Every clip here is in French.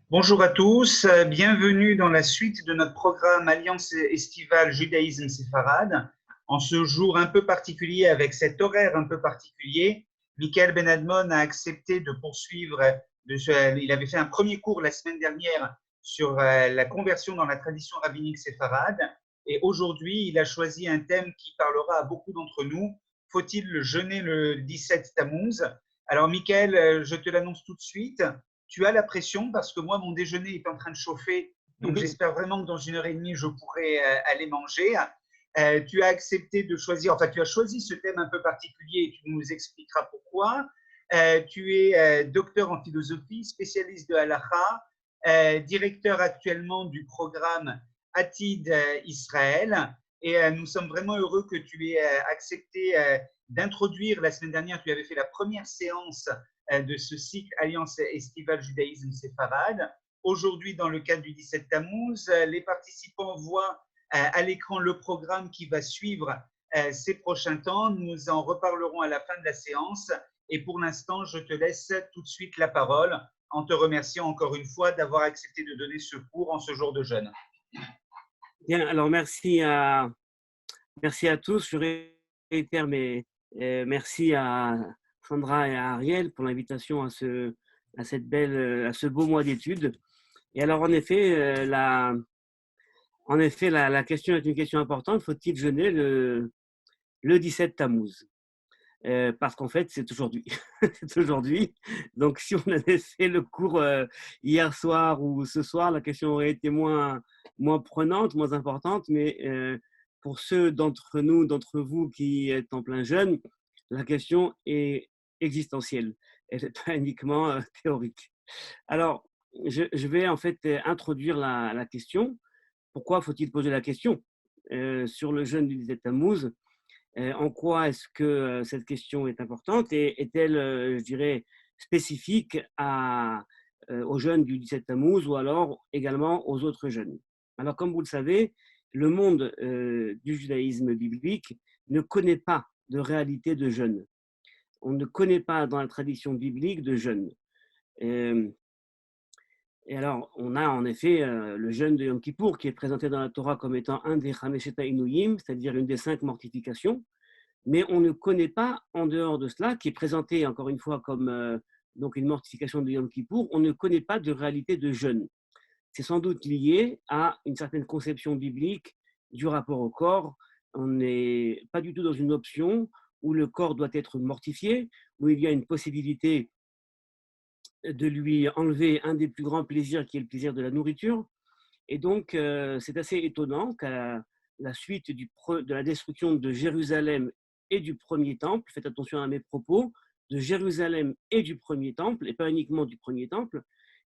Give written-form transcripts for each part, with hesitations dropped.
Bonjour à tous, bienvenue dans la suite de notre programme Alliance estivale Judaïsme Séfarade. En ce jour un peu particulier, avec cet horaire un peu particulier, Michael Ben Admon a accepté de poursuivre. Il avait fait un premier cours la semaine dernière sur la conversion dans la tradition rabbinique séfarade. Et aujourd'hui, il a choisi un thème qui parlera à beaucoup d'entre nous. Faut-il jeûner le 17 Tammuz? Alors Michael, je te l'annonce tout de suite. Tu as la pression parce que moi, mon déjeuner est en train de chauffer. Donc, j'espère vraiment que dans 1 heure et demie, je pourrai aller manger. Tu as accepté de choisir, enfin, tu as choisi ce thème un peu particulier et tu nous expliqueras pourquoi. Tu es docteur en philosophie, spécialiste de Halakha, directeur actuellement du programme Atid Israël. Et nous sommes vraiment heureux que tu aies accepté d'introduire. La semaine dernière, tu avais fait la première séance de ce cycle Alliance estivale Judaïsme Séfarade. Aujourd'hui, dans le cadre du 17 Tammuz, les participants voient à l'écran le programme qui va suivre ces prochains temps. Nous en reparlerons à la fin de la séance. Et pour l'instant, je te laisse tout de suite la parole en te remerciant encore une fois d'avoir accepté de donner ce cours en ce jour de jeûne. Bien, alors merci à tous. Je réitère merci à Sandra et à Ariel pour l'invitation à ce beau mois d'études. Et alors, en effet, la question est une question importante. Faut-il jeûner le 17 Tammuz? Parce qu'en fait, c'est aujourd'hui. C'est aujourd'hui. Donc, si on avait fait le cours hier soir ou ce soir, la question aurait été moins prenante, moins importante. Mais pour ceux d'entre vous qui êtes en plein jeûne, la question est existentielle. Elle n'est pas uniquement théorique. Alors, je vais en fait introduire la question. Pourquoi faut-il poser la question sur le jeûne du 17 Tammuz? En quoi est-ce que cette question est importante et est-elle, je dirais, spécifique aux jeûnes du 17 Tammuz ou alors également aux autres jeûnes? Alors, comme vous le savez, le monde du judaïsme biblique ne connaît pas de réalité de jeûne. On ne connaît pas dans la tradition biblique de jeûne. Et alors, on a en effet le jeûne de Yom Kippour qui est présenté dans la Torah comme étant un des Chamesheta Inuyim, c'est-à-dire une des 5 mortifications. Mais on ne connaît pas, en dehors de cela, qui est présenté encore une fois comme donc une mortification de Yom Kippour, on ne connaît pas de réalité de jeûne. C'est sans doute lié à une certaine conception biblique du rapport au corps. On n'est pas du tout dans une option où le corps doit être mortifié, où il y a une possibilité de lui enlever un des plus grands plaisirs qui est le plaisir de la nourriture. Et donc, c'est assez étonnant qu'à la suite de la destruction de Jérusalem et du premier temple, faites attention à mes propos, de Jérusalem et du premier temple, et pas uniquement du premier temple,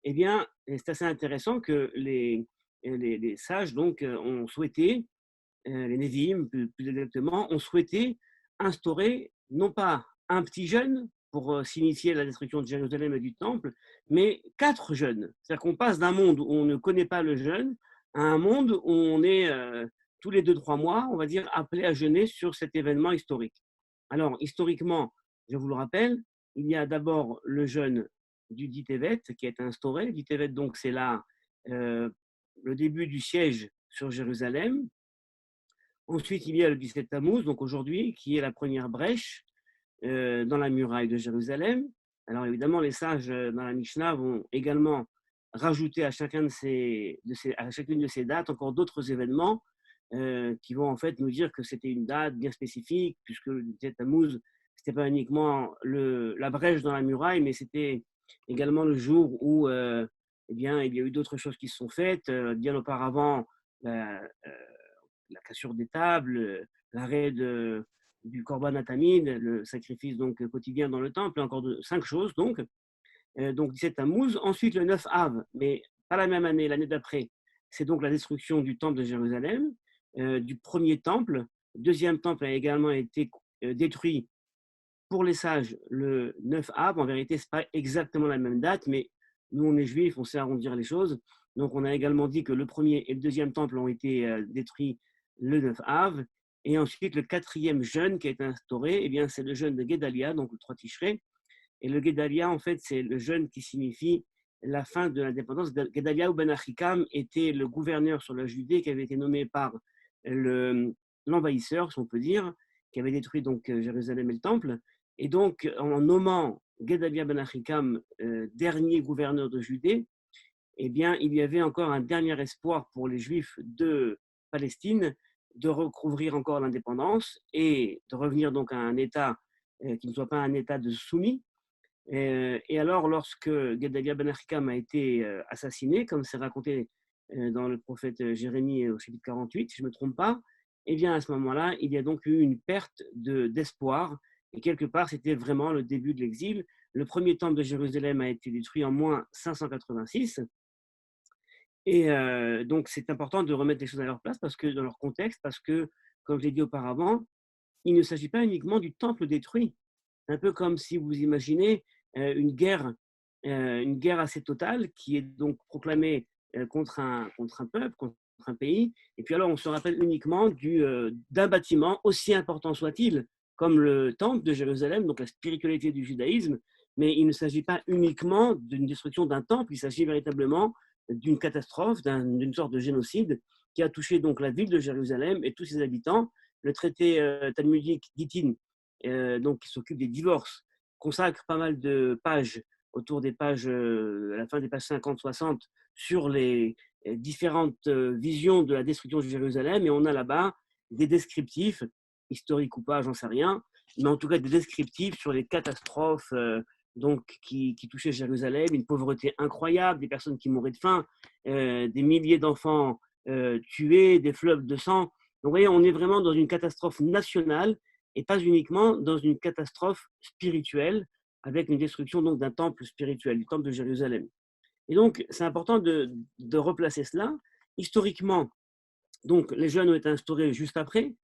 eh bien, c'est assez intéressant que les sages donc, ont souhaité, les Névi'im plus exactement, ont souhaité instaurer non pas un petit jeûne pour s'initier à la destruction de Jérusalem et du temple, mais 4 jeûnes. C'est-à-dire qu'on passe d'un monde où on ne connaît pas le jeûne à un monde où on est tous les 2-3 mois, on va dire, appelé à jeûner sur cet événement historique. Alors, historiquement, je vous le rappelle, il y a d'abord le jeûne du Dit Tevet qui est instauré. Le Dit Tevet, donc, c'est là le début du siège sur Jérusalem. Ensuite, il y a le 17 Tammuz, donc aujourd'hui, qui est la première brèche dans la muraille de Jérusalem. Alors évidemment, les sages dans la Mishnah vont également rajouter à chacune de ces dates encore d'autres événements qui vont en fait nous dire que c'était une date bien spécifique, puisque le 17 Tammuz, c'était pas uniquement la brèche dans la muraille, mais c'était également le jour où eh bien, il y a eu d'autres choses qui se sont faites. Bien auparavant, la cassure des tables, l'arrêt du Korban Atamid, le sacrifice donc quotidien dans le temple, encore 5 choses donc. Donc 17 Tammuz. Ensuite le 9 Av, mais pas la même année, l'année d'après, c'est donc la destruction du temple de Jérusalem, du premier temple. Le deuxième temple a également été détruit pour les sages le 9 Av. En vérité, ce n'est pas exactement la même date, mais nous on est juifs, on sait arrondir les choses. Donc on a également dit que le premier et le deuxième temple ont été détruits le 9 Av. Et ensuite, le quatrième jeûne qui a été instauré, eh bien, c'est le jeûne de Gedalia, donc le 3 Tishrei. Et le Gedalia, en fait, c'est le jeûne qui signifie la fin de l'indépendance. Gedalia ou Ben Achikam était le gouverneur sur la Judée qui avait été nommé par l'envahisseur, si on peut dire, qui avait détruit donc Jérusalem et le Temple. Et donc, en nommant Gedalia Ben Achikam dernier gouverneur de Judée, eh bien, il y avait encore un dernier espoir pour les Juifs de Palestine de recouvrir encore l'indépendance et de revenir donc à un État qui ne soit pas un État de soumis. Et alors, lorsque Gedalia Ben Achikam a été assassiné, comme c'est raconté dans le prophète Jérémie au chapitre 48, si je ne me trompe pas, eh bien, à ce moment-là, il y a donc eu une perte d'espoir. Et quelque part, c'était vraiment le début de l'exil. Le premier temple de Jérusalem a été détruit en moins 586. Et donc, c'est important de remettre les choses à leur place, parce que, dans leur contexte, parce que, comme je l'ai dit auparavant, il ne s'agit pas uniquement du temple détruit. Un peu comme si vous imaginez une guerre assez totale qui est donc proclamée contre un peuple, contre un pays. Et puis alors, on se rappelle uniquement d'un bâtiment, aussi important soit-il, comme le temple de Jérusalem, donc la spiritualité du judaïsme. Mais il ne s'agit pas uniquement d'une destruction d'un temple, il s'agit véritablement d'une catastrophe, d'une sorte de génocide qui a touché donc la ville de Jérusalem et tous ses habitants. Le traité talmudique Gittin, donc qui s'occupe des divorces, consacre pas mal de pages autour des pages, à la fin des pages 50-60, sur les différentes visions de la destruction de Jérusalem. Et on a là-bas des descriptifs, historiques ou pas, j'en sais rien, mais en tout cas des descriptifs sur les catastrophes donc, qui touchaient Jérusalem, une pauvreté incroyable, des personnes qui mouraient de faim, des milliers d'enfants tués, des fleuves de sang. Donc, vous voyez, on est vraiment dans une catastrophe nationale et pas uniquement dans une catastrophe spirituelle avec une destruction donc d'un temple spirituel, du temple de Jérusalem. Et donc, c'est important de replacer cela. Historiquement, donc, les jeûnes ont été instaurés juste après.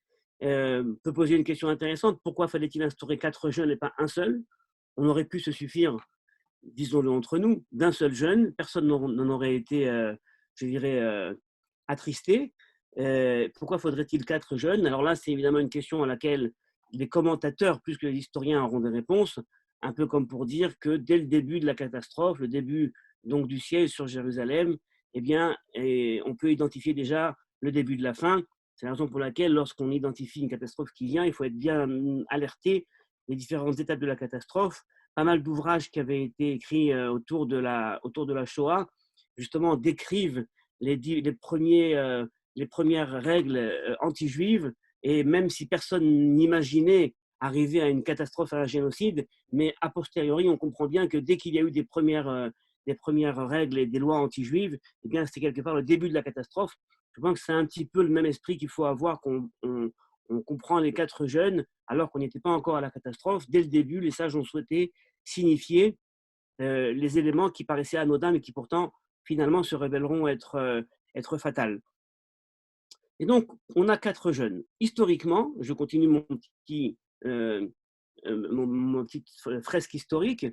On peut poser une question intéressante. Pourquoi fallait-il instaurer 4 jeûnes et pas un seul? On aurait pu se suffire, disons-le entre nous, d'un seul jeûne. Personne n'en aurait été, je dirais, attristé. Pourquoi faudrait-il 4 jeûnes? Alors là, c'est évidemment une question à laquelle les commentateurs, plus que les historiens, auront des réponses, un peu comme pour dire que dès le début de la catastrophe, le début donc du siège sur Jérusalem, eh bien, on peut identifier déjà le début de la fin. C'est la raison pour laquelle, lorsqu'on identifie une catastrophe qui vient, il faut être bien alerté des différentes étapes de la catastrophe. Pas mal d'ouvrages qui avaient été écrits autour de la Shoah, justement, décrivent les premières règles anti-juives, et même si personne n'imaginait arriver à une catastrophe, à un génocide, mais a posteriori, on comprend bien que dès qu'il y a eu des premières règles et des lois anti-juives, eh bien, c'était quelque part le début de la catastrophe. Je pense que c'est un petit peu le même esprit qu'il faut avoir qu'on comprend les 4 jeûnes, alors qu'on n'était pas encore à la catastrophe. Dès le début, les sages ont souhaité signifier les éléments qui paraissaient anodins, mais qui pourtant, finalement, se révéleront être fatals. Et donc, on a 4 jeûnes. Historiquement, je continue mon petite fresque historique.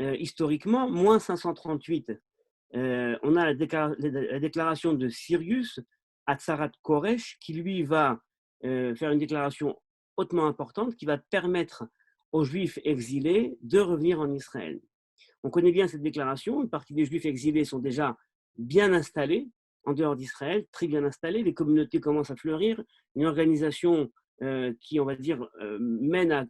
Historiquement, moins 538, on a la déclaration de Cyrus Hatzarat Koresh, qui lui va faire une déclaration hautement importante qui va permettre aux Juifs exilés de revenir en Israël. On connaît bien cette déclaration. Une partie des Juifs exilés sont déjà bien installés en dehors d'Israël, très bien installés. Les communautés commencent à fleurir. Une organisation qui, on va dire, mène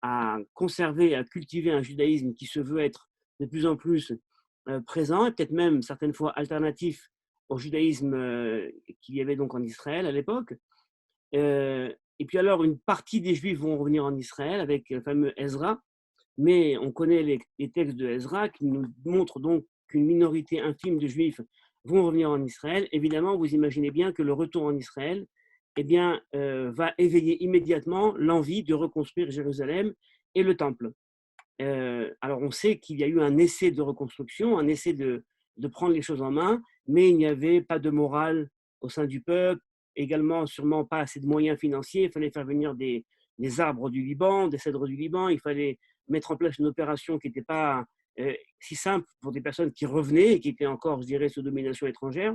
à conserver, à cultiver un judaïsme qui se veut être de plus en plus présent, et peut-être même certaines fois alternatif au judaïsme qu'il y avait donc en Israël à l'époque. Et puis alors, une partie des Juifs vont revenir en Israël avec le fameux Ezra, mais on connaît les textes de Ezra qui nous montrent donc qu'une minorité infime de Juifs vont revenir en Israël. Évidemment, vous imaginez bien que le retour en Israël eh bien, va éveiller immédiatement l'envie de reconstruire Jérusalem et le Temple. Alors, on sait qu'il y a eu un essai de reconstruction, un essai de prendre les choses en main, mais il n'y avait pas de morale au sein du peuple, également sûrement pas assez de moyens financiers. Il fallait faire venir des arbres du Liban, des cèdres du Liban. Il fallait mettre en place une opération qui n'était pas si simple pour des personnes qui revenaient et qui étaient encore, je dirais, sous domination étrangère.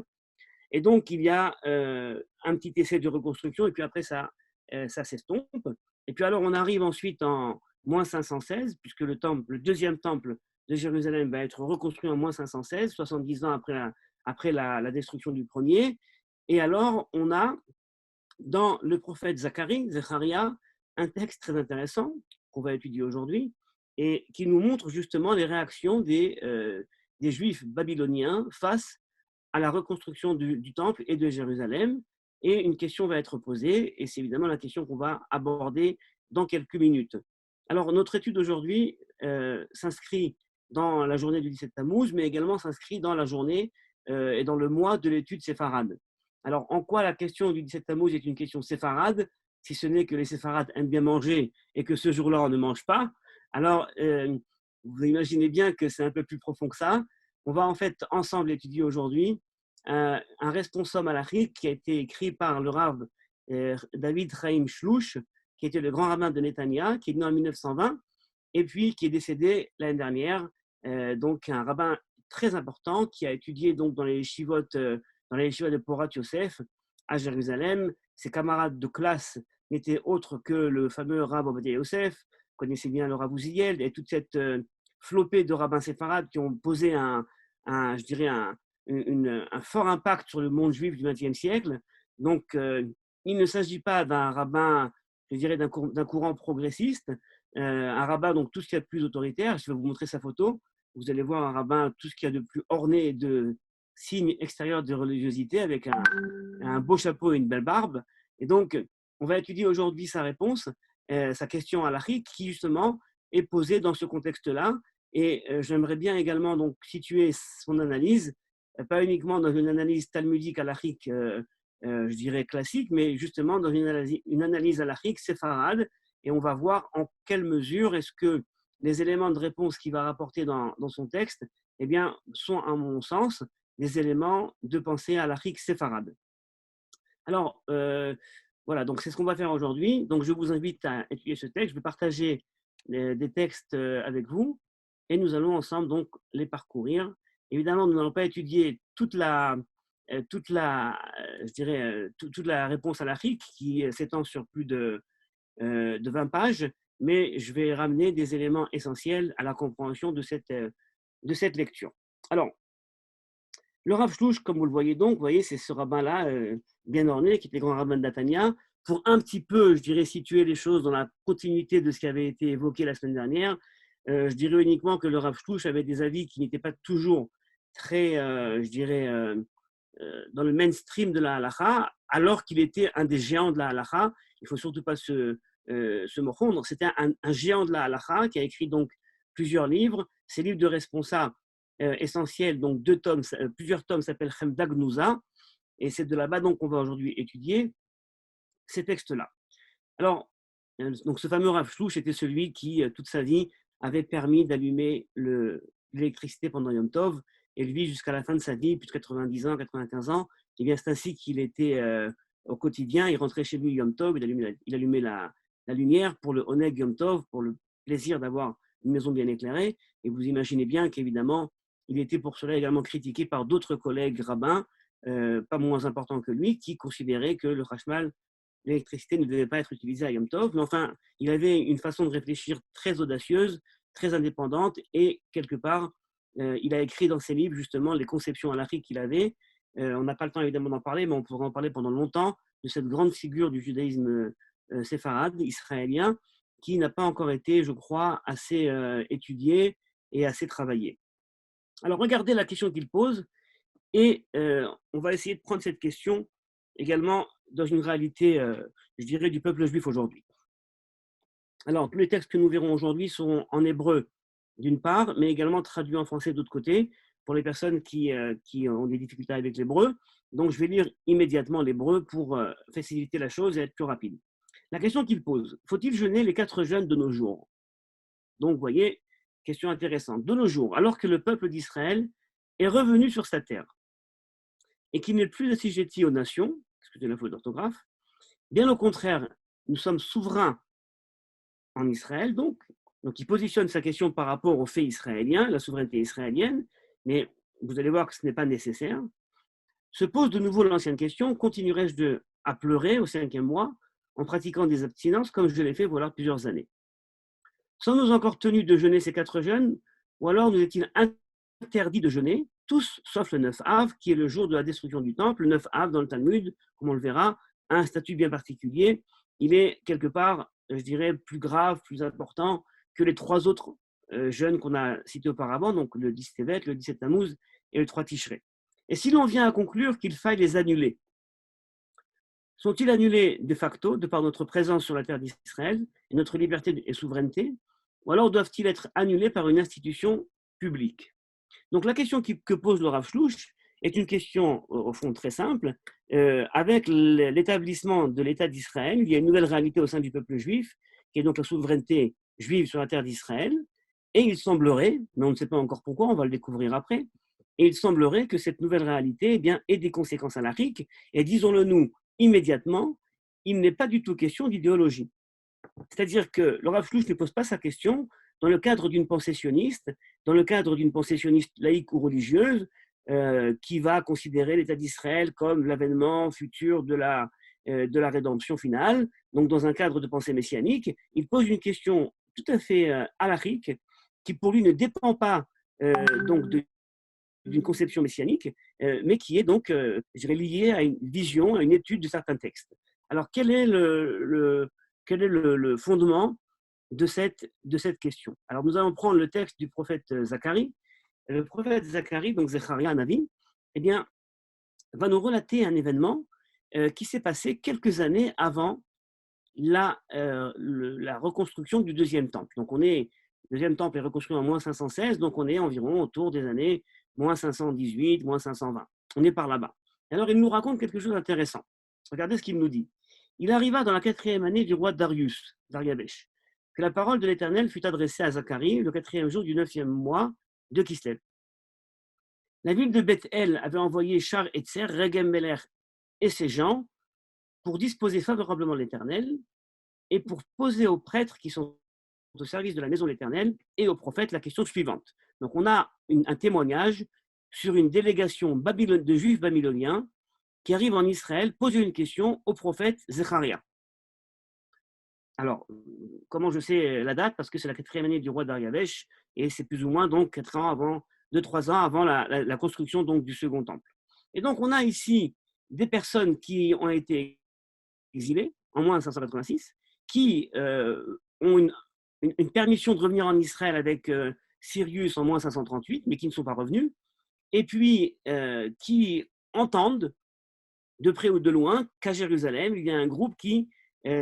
Et donc, il y a un petit essai de reconstruction, et puis après, ça s'estompe. Et puis alors, on arrive ensuite en moins 516, puisque le deuxième temple de Jérusalem va être reconstruit en moins 516, 70 ans après la destruction du premier. Et alors, on a dans le prophète Zacharia, un texte très intéressant qu'on va étudier aujourd'hui et qui nous montre justement les réactions des Juifs babyloniens face à la reconstruction du temple et de Jérusalem. Et une question va être posée, et c'est évidemment la question qu'on va aborder dans quelques minutes. Alors, notre étude aujourd'hui s'inscrit dans la journée du 17 Tammuz, mais également s'inscrit dans la journée et dans le mois de l'étude séfarade. Alors, en quoi la question du 17 Tammuz est une question séfarade, si ce n'est que les séfarades aiment bien manger et que ce jour-là, on ne mange pas? Alors, vous imaginez bien que c'est un peu plus profond que ça. On va en fait ensemble étudier aujourd'hui un responsable halachique qui a été écrit par le Rav David Chaim Shlouch, qui était le grand rabbin de Netanya, qui est né en 1920 et puis qui est décédé l'année dernière. Donc, un rabbin très important qui a étudié donc dans les yeshivot de Porat Yosef à Jérusalem. Ses camarades de classe n'étaient autres que le fameux Rav Ovadia Yosef, connaissez bien le Rav Uziel, et toute cette flopée de rabbins séfarades qui ont posé je dirais un fort impact sur le monde juif du XXe siècle. Donc, il ne s'agit pas d'un rabbin, je dirais, d'un courant progressiste, un rabbin, donc tout ce qu'il y a de plus autoritaire. Je vais vous montrer sa photo. Vous allez voir un rabbin, tout ce qu'il y a de plus orné de signes extérieurs de religiosité, avec un beau chapeau et une belle barbe. Et donc, on va étudier aujourd'hui sa réponse, sa question halachique, qui justement est posée dans ce contexte-là. Et j'aimerais bien également donc situer son analyse, pas uniquement dans une analyse talmudique halachique, je dirais classique, mais justement dans une analyse halachique séfarade. Et on va voir en quelle mesure est-ce que les éléments de réponse qu'il va rapporter dans son texte, eh bien, sont, à mon sens, des éléments de pensée halachique séfarade. Alors, voilà, donc c'est ce qu'on va faire aujourd'hui. Donc, je vous invite à étudier ce texte. Je vais partager des textes avec vous et nous allons ensemble donc les parcourir. Évidemment, nous n'allons pas étudier toute la réponse halachique qui s'étend sur plus de 20 pages, mais je vais ramener des éléments essentiels à la compréhension de cette lecture. Alors, le Rav Shlouch, comme vous le voyez donc, vous voyez, c'est ce rabbin-là, bien orné, qui était grand rabbin de Natania, pour un petit peu, je dirais, situer les choses dans la continuité de ce qui avait été évoqué la semaine dernière. Je dirais uniquement que le Rav Shlouch avait des avis qui n'étaient pas toujours très, je dirais, dans le mainstream de la halacha, alors qu'il était un des géants de la halacha. Il ne faut surtout pas se morfondre. C'était un géant de la halacha qui a écrit donc plusieurs livres. Ces livres de responsa essentiels, donc plusieurs tomes s'appellent Chemda Gnuza, et c'est de là-bas donc qu'on va aujourd'hui étudier ces textes-là. Alors, donc ce fameux Rav Shlouch était celui qui, toute sa vie, avait permis d'allumer l'électricité pendant Yom Tov, et lui, jusqu'à la fin de sa vie, plus de 90 ans, 95 ans, et bien c'est ainsi qu'il était au quotidien. Il rentrait chez lui Yom Tov, il allumait la lumière pour le Oneg Yom Tov, pour le plaisir d'avoir une maison bien éclairée. Et vous imaginez bien qu'évidemment, il était pour cela également critiqué par d'autres collègues rabbins, pas moins importants que lui, qui considéraient que le Hashmal, l'électricité, ne devait pas être utilisée à Yom Tov. Mais enfin, il avait une façon de réfléchir très audacieuse, très indépendante, et quelque part, il a écrit dans ses livres justement les conceptions halachiques qu'il avait. On n'a pas le temps évidemment d'en parler, mais on pourrait en parler pendant longtemps de cette grande figure du judaïsme séfarade, israélien, qui n'a pas encore été, je crois, assez étudiée et assez travaillée. Alors, regardez la question qu'il pose, et on va essayer de prendre cette question également dans une réalité, je dirais, du peuple juif aujourd'hui. Alors, tous les textes que nous verrons aujourd'hui sont en hébreu, d'une part, mais également traduits en français d'autre côté, pour les personnes qui ont des difficultés avec l'hébreu. Donc, je vais lire immédiatement l'hébreu pour faciliter la chose et être plus rapide. La question qu'il pose, faut-il jeûner les 4 jeûnes de nos jours? Donc, vous voyez, question intéressante. De nos jours, alors que le peuple d'Israël est revenu sur sa terre et qu'il n'est plus assujetti aux nations, excusez la faute d'orthographe, bien au contraire, nous sommes souverains en Israël, donc il positionne sa question par rapport au fait israélien, la souveraineté israélienne, mais vous allez voir que ce n'est pas nécessaire. Se pose de nouveau l'ancienne question, continuerai-je à pleurer au 5e mois en pratiquant des abstinences comme je l'ai fait voilà plusieurs années? Sommes-nous encore tenus de jeûner ces 4 jeûnes ou alors nous est-il interdit de jeûner, tous sauf le 9 Av, qui est le jour de la destruction du temple? Le 9 Av dans le Talmud, comme on le verra, a un statut bien particulier. Il est quelque part, je dirais, plus grave, plus important que les 3 autres jeûnes qu'on a cités auparavant, donc le 10 Tevet, le 17 Tammuz et le 3 Tishrei. Et si l'on vient à conclure qu'il faille les annuler, sont-ils annulés de facto, de par notre présence sur la terre d'Israël et notre liberté et souveraineté, ou alors doivent-ils être annulés par une institution publique? Donc la question que pose le Rav Shlouch est une question au fond très simple. Avec l'établissement de l'État d'Israël, il y a une nouvelle réalité au sein du peuple juif, qui est donc la souveraineté juive sur la terre d'Israël. Et il semblerait, mais on ne sait pas encore pourquoi, on va le découvrir après, et il semblerait que cette nouvelle réalité ait des conséquences halakhiques. Et disons-le nous immédiatement, il n'est pas du tout question d'idéologie. C'est-à-dire que le Rav Shlouch ne pose pas sa question dans le cadre d'une pensée sioniste, dans le cadre d'une pensée sioniste laïque ou religieuse, qui va considérer l'État d'Israël comme l'avènement futur de la rédemption finale. Donc, dans un cadre de pensée messianique, il pose une question tout à fait halakhique, qui pour lui ne dépend pas donc d'une conception messianique, mais qui est donc, je dirais, liée à une vision, à une étude de certains textes. Alors, quel est le fondement de cette question? Alors, nous allons prendre le texte du prophète Zacharie. Le prophète Zacharie, donc Zecharia Navi, eh bien, va nous relater un événement qui s'est passé quelques années avant la reconstruction du deuxième temple. Donc, le deuxième temple est reconstruit en moins 516, donc on est environ autour des années moins 518, moins 520. On est par là-bas. Alors, il nous raconte quelque chose d'intéressant. Regardez ce qu'il nous dit. Il arriva dans la 4e année du roi Darius, Dariabesh, que la parole de l'Éternel fut adressée à Zacharie le 4e jour du 9e mois de Kislev. La ville de Beth-El avait envoyé Char Etzer, Regem-Meler et ses gens pour disposer favorablement de l'Éternel et pour poser aux prêtres qui sont au service de la maison de l'Éternel et aux prophètes la question suivante. Donc on a un témoignage sur une délégation de juifs babyloniens qui arrivent en Israël poser une question au prophète Zecharia. Alors, comment je sais la date? Parce que c'est la 4e année du roi Dariabesh et c'est plus ou moins donc 2-3 ans avant la construction donc du second temple. Et donc on a ici des personnes qui ont été exilées en moins 586, qui ont une permission de revenir en Israël avec Sirius en moins 538, mais qui ne sont pas revenus, et puis qui entendent de près ou de loin qu'à Jérusalem, il y a un groupe qui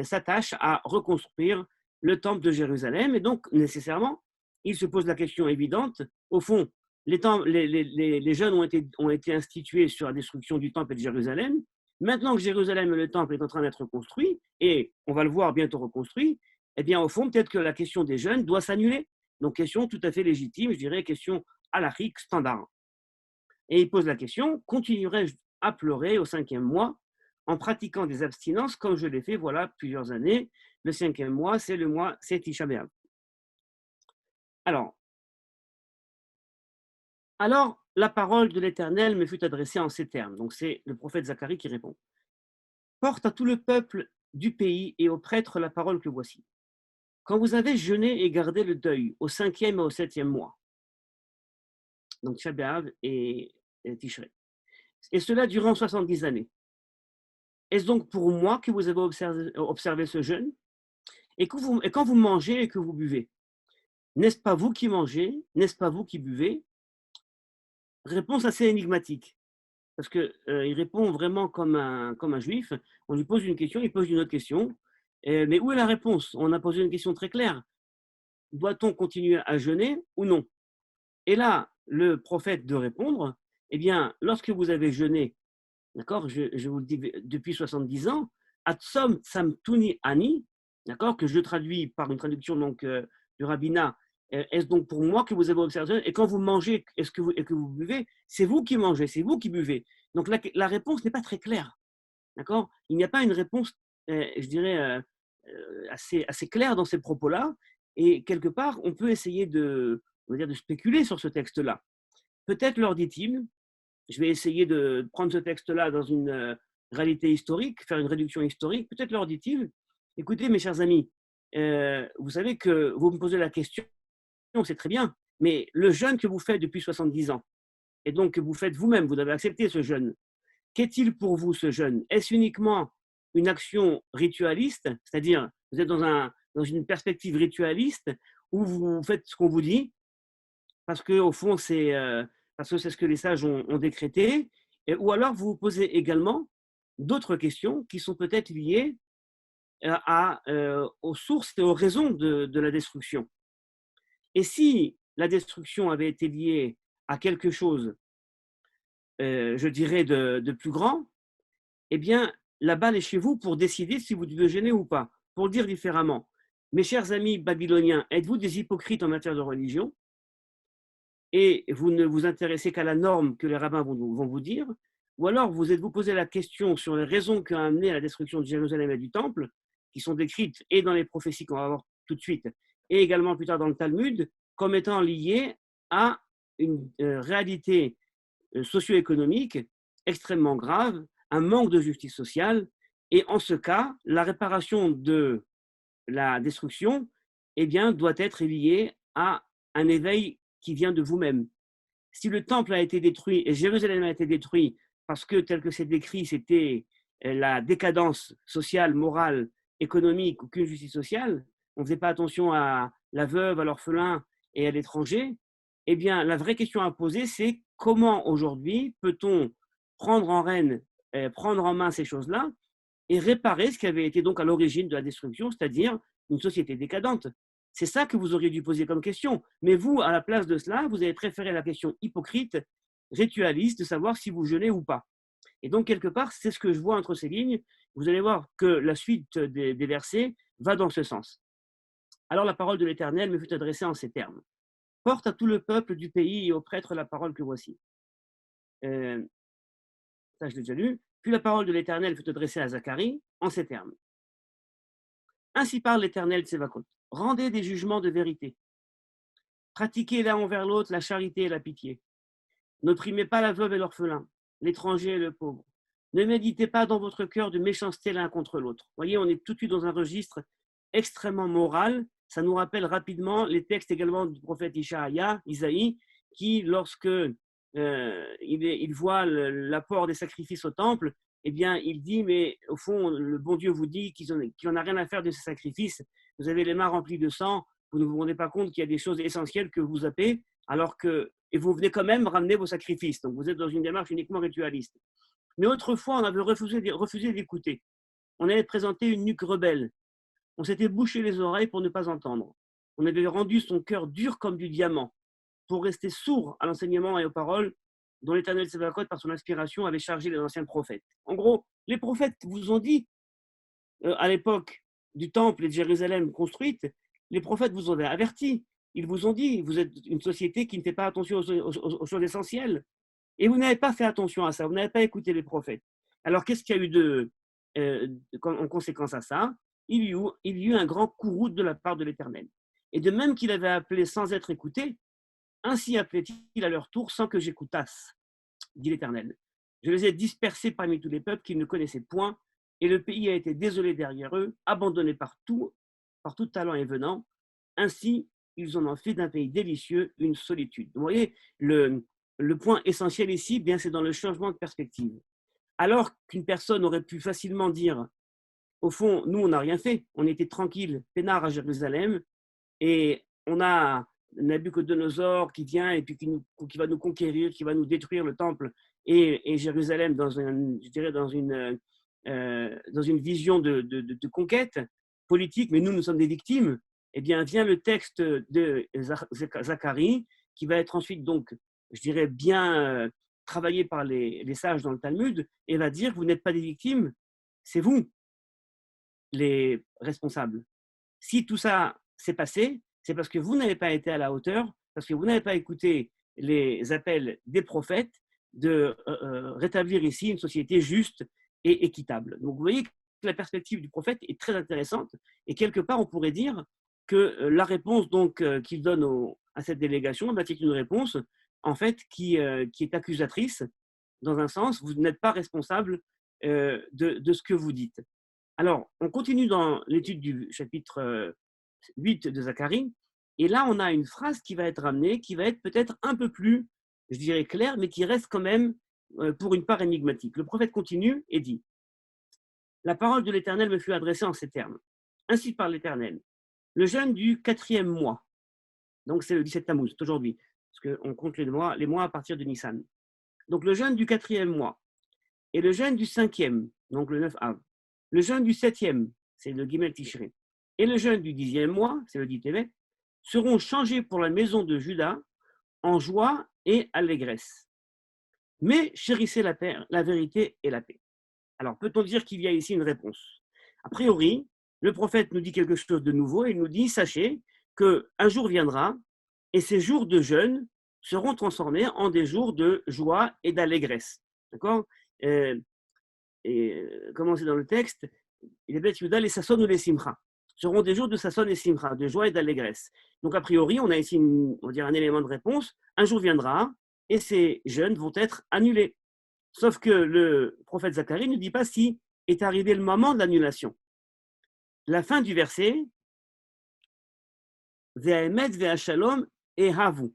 s'attache à reconstruire le temple de Jérusalem, et donc nécessairement, il se pose la question évidente, au fond, les jeunes ont été institués sur la destruction du temple et de Jérusalem. Maintenant que Jérusalem et le temple est en train d'être construit, et on va le voir bientôt reconstruit, eh bien, au fond, peut-être que la question des jeunes doit s'annuler. Donc, question tout à fait légitime, je dirais, question halakhique standard. Et il pose la question, continuerai-je à pleurer au 5e mois en pratiquant des abstinences comme je l'ai fait voilà plusieurs années? Le 5e mois, c'est Tisha B'Av. Alors, la parole de l'Éternel me fut adressée en ces termes. Donc, c'est le prophète Zacharie qui répond. Porte à tout le peuple du pays et aux prêtres la parole que voici. Quand vous avez jeûné et gardé le deuil au 5e et au 7e mois, donc Tisha B'Av et Tishrei, et cela durant 70 années, est-ce donc pour moi que vous avez observé ce jeûne? Et quand vous mangez et que vous buvez, n'est-ce pas vous qui mangez? N'est-ce pas vous qui buvez? Réponse assez énigmatique. Parce qu'il répond vraiment comme un juif. On lui pose une question, il pose une autre question. Mais où est la réponse? On a posé une question très claire. Doit-on continuer à jeûner ou non? Et là, le prophète de répondre, eh bien, lorsque vous avez jeûné, d'accord, je vous le dis depuis 70 ans, Atsom Tsamtuni Ani, d'accord, que je traduis par une traduction donc, du rabbinat, est-ce donc pour moi que vous avez observé? Et quand vous mangez et que vous buvez, c'est vous qui mangez, c'est vous qui buvez. Donc la réponse n'est pas très claire. D'accord? Il n'y a pas une réponse, je dirais, assez claire dans ces propos-là. Et quelque part, on peut essayer de spéculer sur ce texte-là. Peut-être leur dit-il je vais essayer de prendre ce texte-là dans une réalité historique, faire une réduction historique. Peut-être leur dit-il, écoutez, mes chers amis, vous savez que vous me posez la question, c'est très bien, mais le jeûne que vous faites depuis 70 ans, et donc que vous faites vous-même, vous avez accepté ce jeûne, qu'est-il pour vous ce jeûne? Est-ce uniquement une action ritualiste, c'est-à-dire vous êtes dans une perspective ritualiste où vous faites ce qu'on vous dit, parce que au fond parce que c'est ce que les sages ont décrété, ou alors vous vous posez également d'autres questions qui sont peut-être liées aux sources et aux raisons de la destruction. Et si la destruction avait été liée à quelque chose, je dirais, de plus grand, eh bien, la balle est chez vous pour décider si vous devez gêner ou pas. Pour le dire différemment, mes chers amis babyloniens, êtes-vous des hypocrites en matière de religion et vous ne vous intéressez qu'à la norme que les rabbins vont vous dire, ou alors vous êtes-vous posé la question sur les raisons qui ont amené à la destruction de Jérusalem et du Temple, qui sont décrites et dans les prophéties qu'on va voir tout de suite, et également plus tard dans le Talmud, comme étant liées à une réalité socio-économique extrêmement grave, un manque de justice sociale, et en ce cas, la réparation de la destruction eh bien, doit être liée à un éveil qui vient de vous-même. Si le temple a été détruit et Jérusalem a été détruit parce que, tel que c'est décrit, c'était la décadence sociale, morale, économique, aucune justice sociale, on ne faisait pas attention à la veuve, à l'orphelin et à l'étranger, eh bien, la vraie question à poser, c'est comment aujourd'hui peut-on prendre prendre en main ces choses-là et réparer ce qui avait été donc à l'origine de la destruction, c'est-à-dire une société décadente. C'est ça que vous auriez dû poser comme question. Mais vous, à la place de cela, vous avez préféré la question hypocrite, ritualiste, de savoir si vous jeûnez ou pas. Et donc, quelque part, c'est ce que je vois entre ces lignes. Vous allez voir que la suite des versets va dans ce sens. Alors, la parole de l'Éternel me fut adressée en ces termes. Porte à tout le peuple du pays et aux prêtres la parole que voici. Ça, je l'ai déjà lu. Puis la parole de l'Éternel fut adressée à Zacharie en ces termes. Ainsi parle l'Éternel Tsévakot. Rendez des jugements de vérité. Pratiquez l'un envers l'autre la charité et la pitié. N'opprimez pas la veuve et l'orphelin, l'étranger et le pauvre. Ne méditez pas dans votre cœur de méchanceté l'un contre l'autre. Vous voyez, on est tout de suite dans un registre extrêmement moral. Ça nous rappelle rapidement les textes également du prophète Isaïe, qui, lorsque il voit l'apport des sacrifices au temple, eh bien, il dit, mais au fond, le bon Dieu vous dit qu'il n'en a rien à faire de ces sacrifices. Vous avez les mains remplies de sang, vous ne vous rendez pas compte qu'il y a des choses essentielles que vous zappez, et vous venez quand même ramener vos sacrifices. Donc, vous êtes dans une démarche uniquement ritualiste. Mais autrefois, on avait refusé d'écouter. On avait présenté une nuque rebelle. On s'était bouché les oreilles pour ne pas entendre. On avait rendu son cœur dur comme du diamant, pour rester sourd à l'enseignement et aux paroles dont l'Éternel Tsévakot, par son inspiration, avait chargé les anciens prophètes. En gros, les prophètes vous ont dit, à l'époque du temple et de Jérusalem construite, les prophètes vous ont averti. Ils vous ont dit, vous êtes une société qui ne fait pas attention aux choses essentielles. Et vous n'avez pas fait attention à ça, vous n'avez pas écouté les prophètes. Alors, qu'est-ce qu'il y a eu en conséquence à ça? Il y a eu un grand courroux de la part de l'Éternel. Et de même qu'il avait appelé sans être écouté, ainsi appelait-il à leur tour sans que j'écoutasse, dit l'Éternel. Je les ai dispersés parmi tous les peuples qu'ils ne connaissaient point, et le pays a été désolé derrière eux, abandonné par tout talent et venant. Ainsi, ils en ont fait d'un pays délicieux une solitude. Vous voyez, le point essentiel ici, bien, c'est dans le changement de perspective. Alors qu'une personne aurait pu facilement dire, au fond, nous, on n'a rien fait, on était tranquille, peinard à Jérusalem, et on a Nabucodonosor qui vient et puis qui va nous conquérir, qui va nous détruire le temple et Jérusalem dans une vision de conquête politique, mais nous sommes des victimes. Eh bien, vient le texte de Zacharie qui va être ensuite donc, je dirais, bien travaillé par les sages dans le Talmud et va dire, vous n'êtes pas des victimes, c'est vous les responsables. Si tout ça s'est passé, c'est parce que vous n'avez pas été à la hauteur, parce que vous n'avez pas écouté les appels des prophètes de rétablir ici une société juste et équitable. Donc vous voyez que la perspective du prophète est très intéressante et quelque part on pourrait dire que la réponse donc qu'il donne à cette délégation, c'est une réponse en fait qui est accusatrice dans un sens, vous n'êtes pas responsable de ce que vous dites. Alors, on continue dans l'étude du chapitre 8 de Zacharie, et là, on a une phrase qui va être ramenée, qui va être peut-être un peu plus, je dirais, claire, mais qui reste quand même pour une part énigmatique. Le prophète continue et dit, la parole de l'Éternel me fut adressée en ces termes. Ainsi parle l'Éternel. Le jeûne du 4e mois, donc c'est le 17 Tammuz, c'est aujourd'hui, parce qu'on compte les mois à partir de Nissan. Donc le jeûne du 4e mois, et le jeûne du 5e, donc le 9 Av, le jeûne du 7e, c'est le Gimel Tishré, et le jeûne du 10e mois, c'est le 10 Tevet, seront changés pour la maison de Juda en joie et allégresse. Mais chérissez la vérité et la paix. Alors, peut-on dire qu'il y a ici une réponse? A priori, le prophète nous dit quelque chose de nouveau et il nous dit, sachez qu'un jour viendra et ces jours de jeûne seront transformés en des jours de joie et d'allégresse. D'accord? Comment c'est dans le texte? Les bêtes Yuda, les Sasson ou les Simcha seront des jours de Sasson et Simcha, de joie et d'allégresse. Donc, a priori, on a ici on va dire un élément de réponse. Un jour viendra et ces jeûnes vont être annulés. Sauf que le prophète Zacharie ne dit pas si est arrivé le moment de l'annulation. La fin du verset, Ve'aemet ve'ashalom et havu,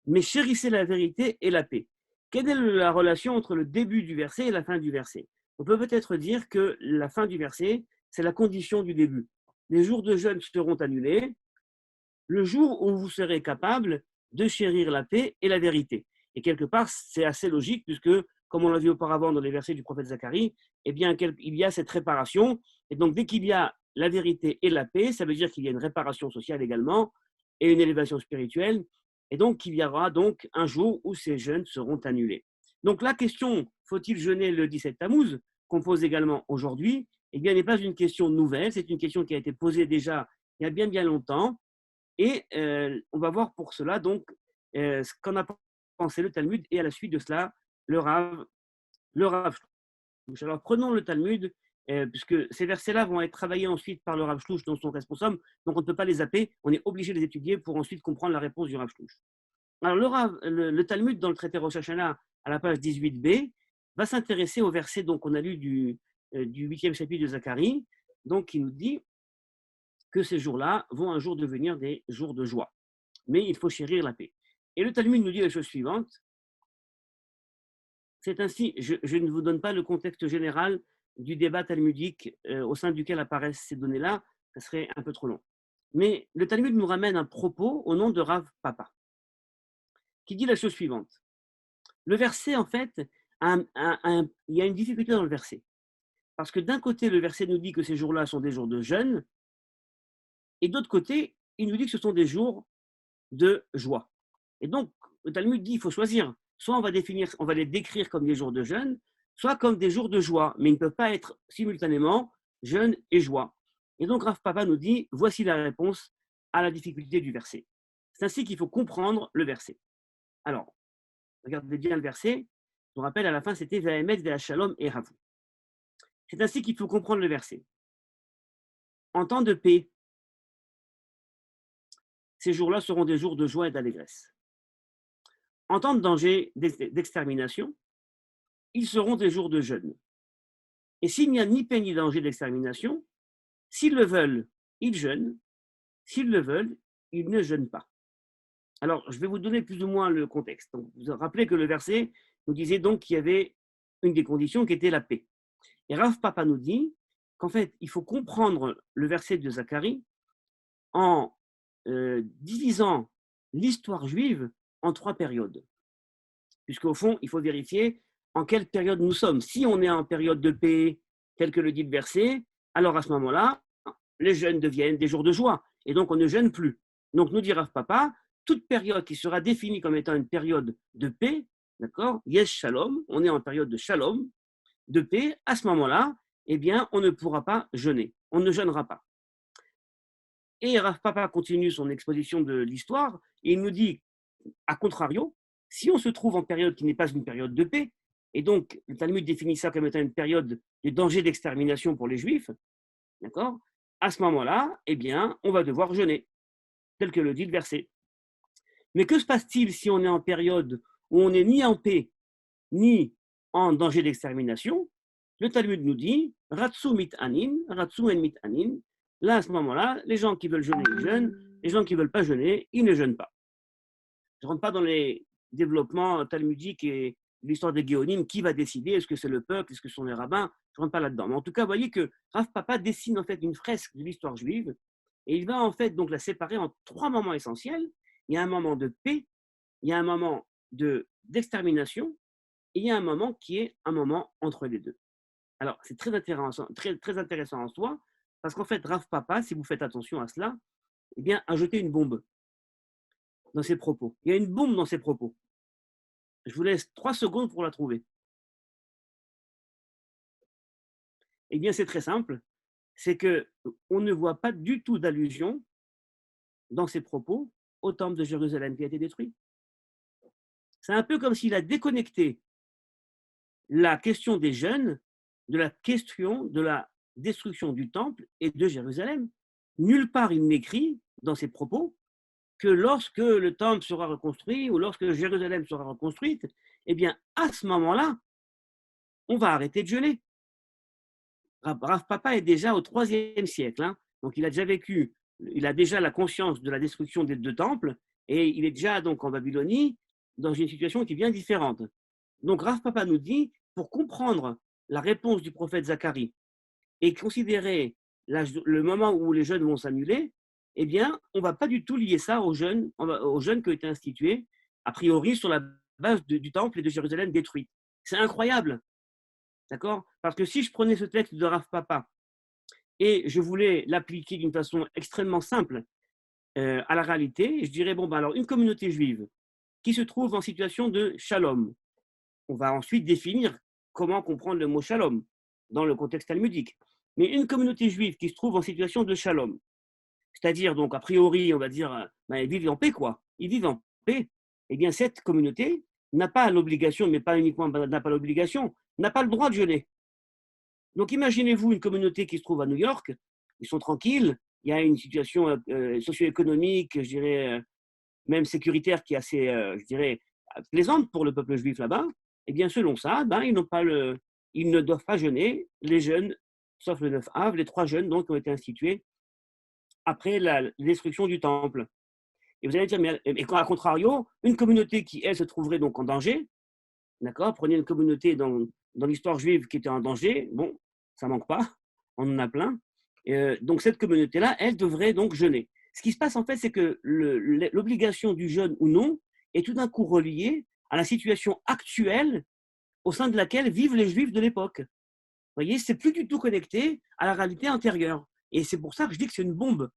mais chérissez la vérité et la paix. Quelle est la relation entre le début du verset et la fin du verset? On peut peut-être dire que la fin du verset, c'est la condition du début. Les jours de jeûne seront annulés, le jour où vous serez capable de chérir la paix et la vérité. Et quelque part, c'est assez logique, puisque, comme on l'a vu auparavant dans les versets du prophète Zacharie, eh bien, il y a cette réparation. Et donc, dès qu'il y a la vérité et la paix, ça veut dire qu'il y a une réparation sociale également et une élévation spirituelle. Et donc, il y aura donc un jour où ces jeûnes seront annulés. Donc, la question, faut-il jeûner le 17 Tammuz, qu'on pose également aujourd'hui, eh bien, n'est pas une question nouvelle, c'est une question qui a été posée déjà il y a bien, bien longtemps. Et on va voir pour cela donc ce qu'en a pensé le Talmud et à la suite de cela, le Rav. Alors prenons le Talmud, puisque ces versets-là vont être travaillés ensuite par le Rav Shlouch dont sont responsables, donc on ne peut pas les zapper, on est obligé de les étudier pour ensuite comprendre la réponse du Rav Shlouch. Alors le Talmud dans le traité Rosh Hashanah à la page 18b va s'intéresser au verset donc on a lu du 8e chapitre de Zacharie, donc qui nous dit que ces jours-là vont un jour devenir des jours de joie. Mais il faut chérir la paix. Et le Talmud nous dit la chose suivante. C'est ainsi, je ne vous donne pas le contexte général du débat talmudique au sein duquel apparaissent ces données-là, ça serait un peu trop long. Mais le Talmud nous ramène un propos au nom de Rav Papa, qui dit la chose suivante. Le verset, en fait, il y a une difficulté dans le verset. Parce que d'un côté, le verset nous dit que ces jours-là sont des jours de jeûne, et d'autre côté, il nous dit que ce sont des jours de joie. Et donc, le Talmud dit qu'il faut choisir. Soit on va les décrire comme des jours de jeûne, soit comme des jours de joie, mais ils ne peuvent pas être simultanément jeûne et joie. Et donc, Rav Papa nous dit, voici la réponse à la difficulté du verset. C'est ainsi qu'il faut comprendre le verset. Alors, regardez bien le verset. Je vous rappelle, à la fin, c'était Ve'aemet ve'ashalom et havu. C'est ainsi qu'il faut comprendre le verset. En temps de paix, ces jours-là seront des jours de joie et d'allégresse. En temps de danger d'extermination, ils seront des jours de jeûne. Et s'il n'y a ni paix ni danger d'extermination, s'ils le veulent, ils jeûnent. S'ils le veulent, ils ne jeûnent pas. Alors, je vais vous donner plus ou moins le contexte. Donc, vous vous rappelez que le verset nous disait donc qu'il y avait une des conditions qui était la paix. Et Rav Papa nous dit qu'en fait, il faut comprendre le verset de Zacharie en divisant l'histoire juive en 3 périodes. Puisqu'au fond, il faut vérifier en quelle période nous sommes. Si on est en période de paix, tel que le dit le verset, alors à ce moment-là, les jeûnes deviennent des jours de joie. Et donc, on ne jeûne plus. Donc, nous dit Rav Papa, toute période qui sera définie comme étant une période de paix, d'accord, Yesh Shalom, on est en période de Shalom, de paix, à ce moment-là, eh bien, on ne pourra pas jeûner. On ne jeûnera pas. Et Rav Papa continue son exposition de l'histoire et il nous dit, à contrario, si on se trouve en période qui n'est pas une période de paix, et donc le Talmud définit ça comme étant une période de danger d'extermination pour les Juifs, d'accord, à ce moment-là, eh bien, on va devoir jeûner, tel que le dit le verset. Mais que se passe-t-il si on est en période où on n'est ni en paix, ni en danger d'extermination, le Talmud nous dit Ratsu mit'anin, Ratsu en mit'anin. Là, à ce moment-là, les gens qui veulent jeûner, ils jeûnent. Les gens qui ne veulent pas jeûner, ils ne jeûnent pas. Je ne rentre pas dans les développements talmudiques et l'histoire des Géonim, qui va décider, est-ce que c'est le peuple, est-ce que ce sont les rabbins, je ne rentre pas là-dedans. Mais en tout cas, vous voyez que Rav Papa dessine en fait une fresque de l'histoire juive et il va en fait donc la séparer en trois moments essentiels. Il y a un moment de paix, il y a un moment d'extermination et il y a un moment qui est un moment entre les deux. Alors, c'est très intéressant, très intéressant en soi, parce qu'en fait, Rav Papa, si vous faites attention à cela, eh bien, a jeté une bombe dans ses propos. Il y a une bombe dans ses propos. Je vous laisse 3 secondes pour la trouver. Eh bien, c'est très simple. C'est qu'on ne voit pas du tout d'allusion dans ses propos au temple de Jérusalem qui a été détruit. C'est un peu comme s'il a déconnecté la question des jeunes de la question de la destruction du temple et de Jérusalem. Nulle part il n'écrit dans ses propos que lorsque le temple sera reconstruit ou lorsque Jérusalem sera reconstruite, eh bien, à ce moment-là, on va arrêter de jeûner. Rav Papa est déjà au IIIe siècle, hein, donc il a déjà vécu, il a déjà la conscience de la destruction des deux temples et il est déjà donc en Babylonie dans une situation qui est bien différente. Donc Rav Papa nous dit, pour comprendre la réponse du prophète Zacharie et considérer le moment où les jeûnes vont s'annuler, eh bien, on ne va pas du tout lier ça aux jeûnes qui ont été institués, a priori sur la base du temple et de Jérusalem détruit. C'est incroyable, d'accord? Parce que si je prenais ce texte de Rav Papa et je voulais l'appliquer d'une façon extrêmement simple à la réalité, je dirais, bon, ben alors, une communauté juive qui se trouve en situation de shalom, on va ensuite définir comment comprendre le mot shalom dans le contexte talmudique. Mais une communauté juive qui se trouve en situation de shalom, c'est-à-dire, donc, a priori, on va dire, ben, ils vivent en paix, quoi. Ils vivent en paix. Eh bien, cette communauté n'a pas l'obligation, mais pas uniquement n'a pas l'obligation, n'a pas le droit de jeûner. Donc, imaginez-vous une communauté qui se trouve à New York, ils sont tranquilles, il y a une situation socio-économique, je dirais, même sécuritaire qui est assez, je dirais, plaisante pour le peuple juif là-bas. Eh bien, selon ça, ben, ils ne doivent pas jeûner, les jeûnes, sauf le 9 Av, les 3 jeûnes donc, qui ont été institués après la destruction du temple. Et vous allez dire, mais à contrario, une communauté qui, elle, se trouverait donc en danger, d'accord? Prenez une communauté dans l'histoire juive qui était en danger, bon, ça manque pas, on en a plein. Donc cette communauté-là, elle devrait donc jeûner. Ce qui se passe en fait, c'est que l'obligation du jeûne ou non est tout d'un coup reliée à la situation actuelle au sein de laquelle vivent les juifs de l'époque. Vous voyez, c'est plus du tout connecté à la réalité antérieure. Et c'est pour ça que je dis que c'est une bombe.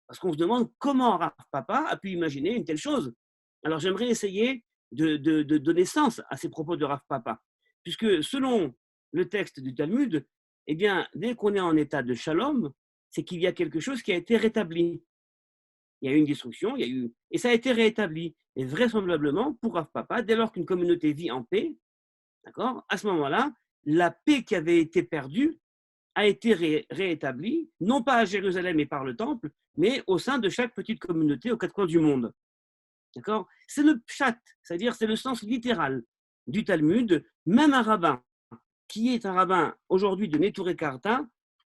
Parce qu'on se demande comment Rav Papa a pu imaginer une telle chose. Alors j'aimerais essayer de donner sens à ces propos de Rav Papa. Puisque selon le texte du Talmud, eh bien, dès qu'on est en état de shalom, c'est qu'il y a quelque chose qui a été rétabli. Il y a eu une destruction, et ça a été rétabli. Et vraisemblablement, pour Rav Papa, dès lors qu'une communauté vit en paix, d'accord, à ce moment-là, la paix qui avait été perdue a été réétablie, non pas à Jérusalem et par le temple, mais au sein de chaque petite communauté aux 4 coins du monde. D'accord? C'est le pshat, c'est-à-dire c'est le sens littéral du Talmud. Même un rabbin, qui est un rabbin aujourd'hui de Neturei Karta,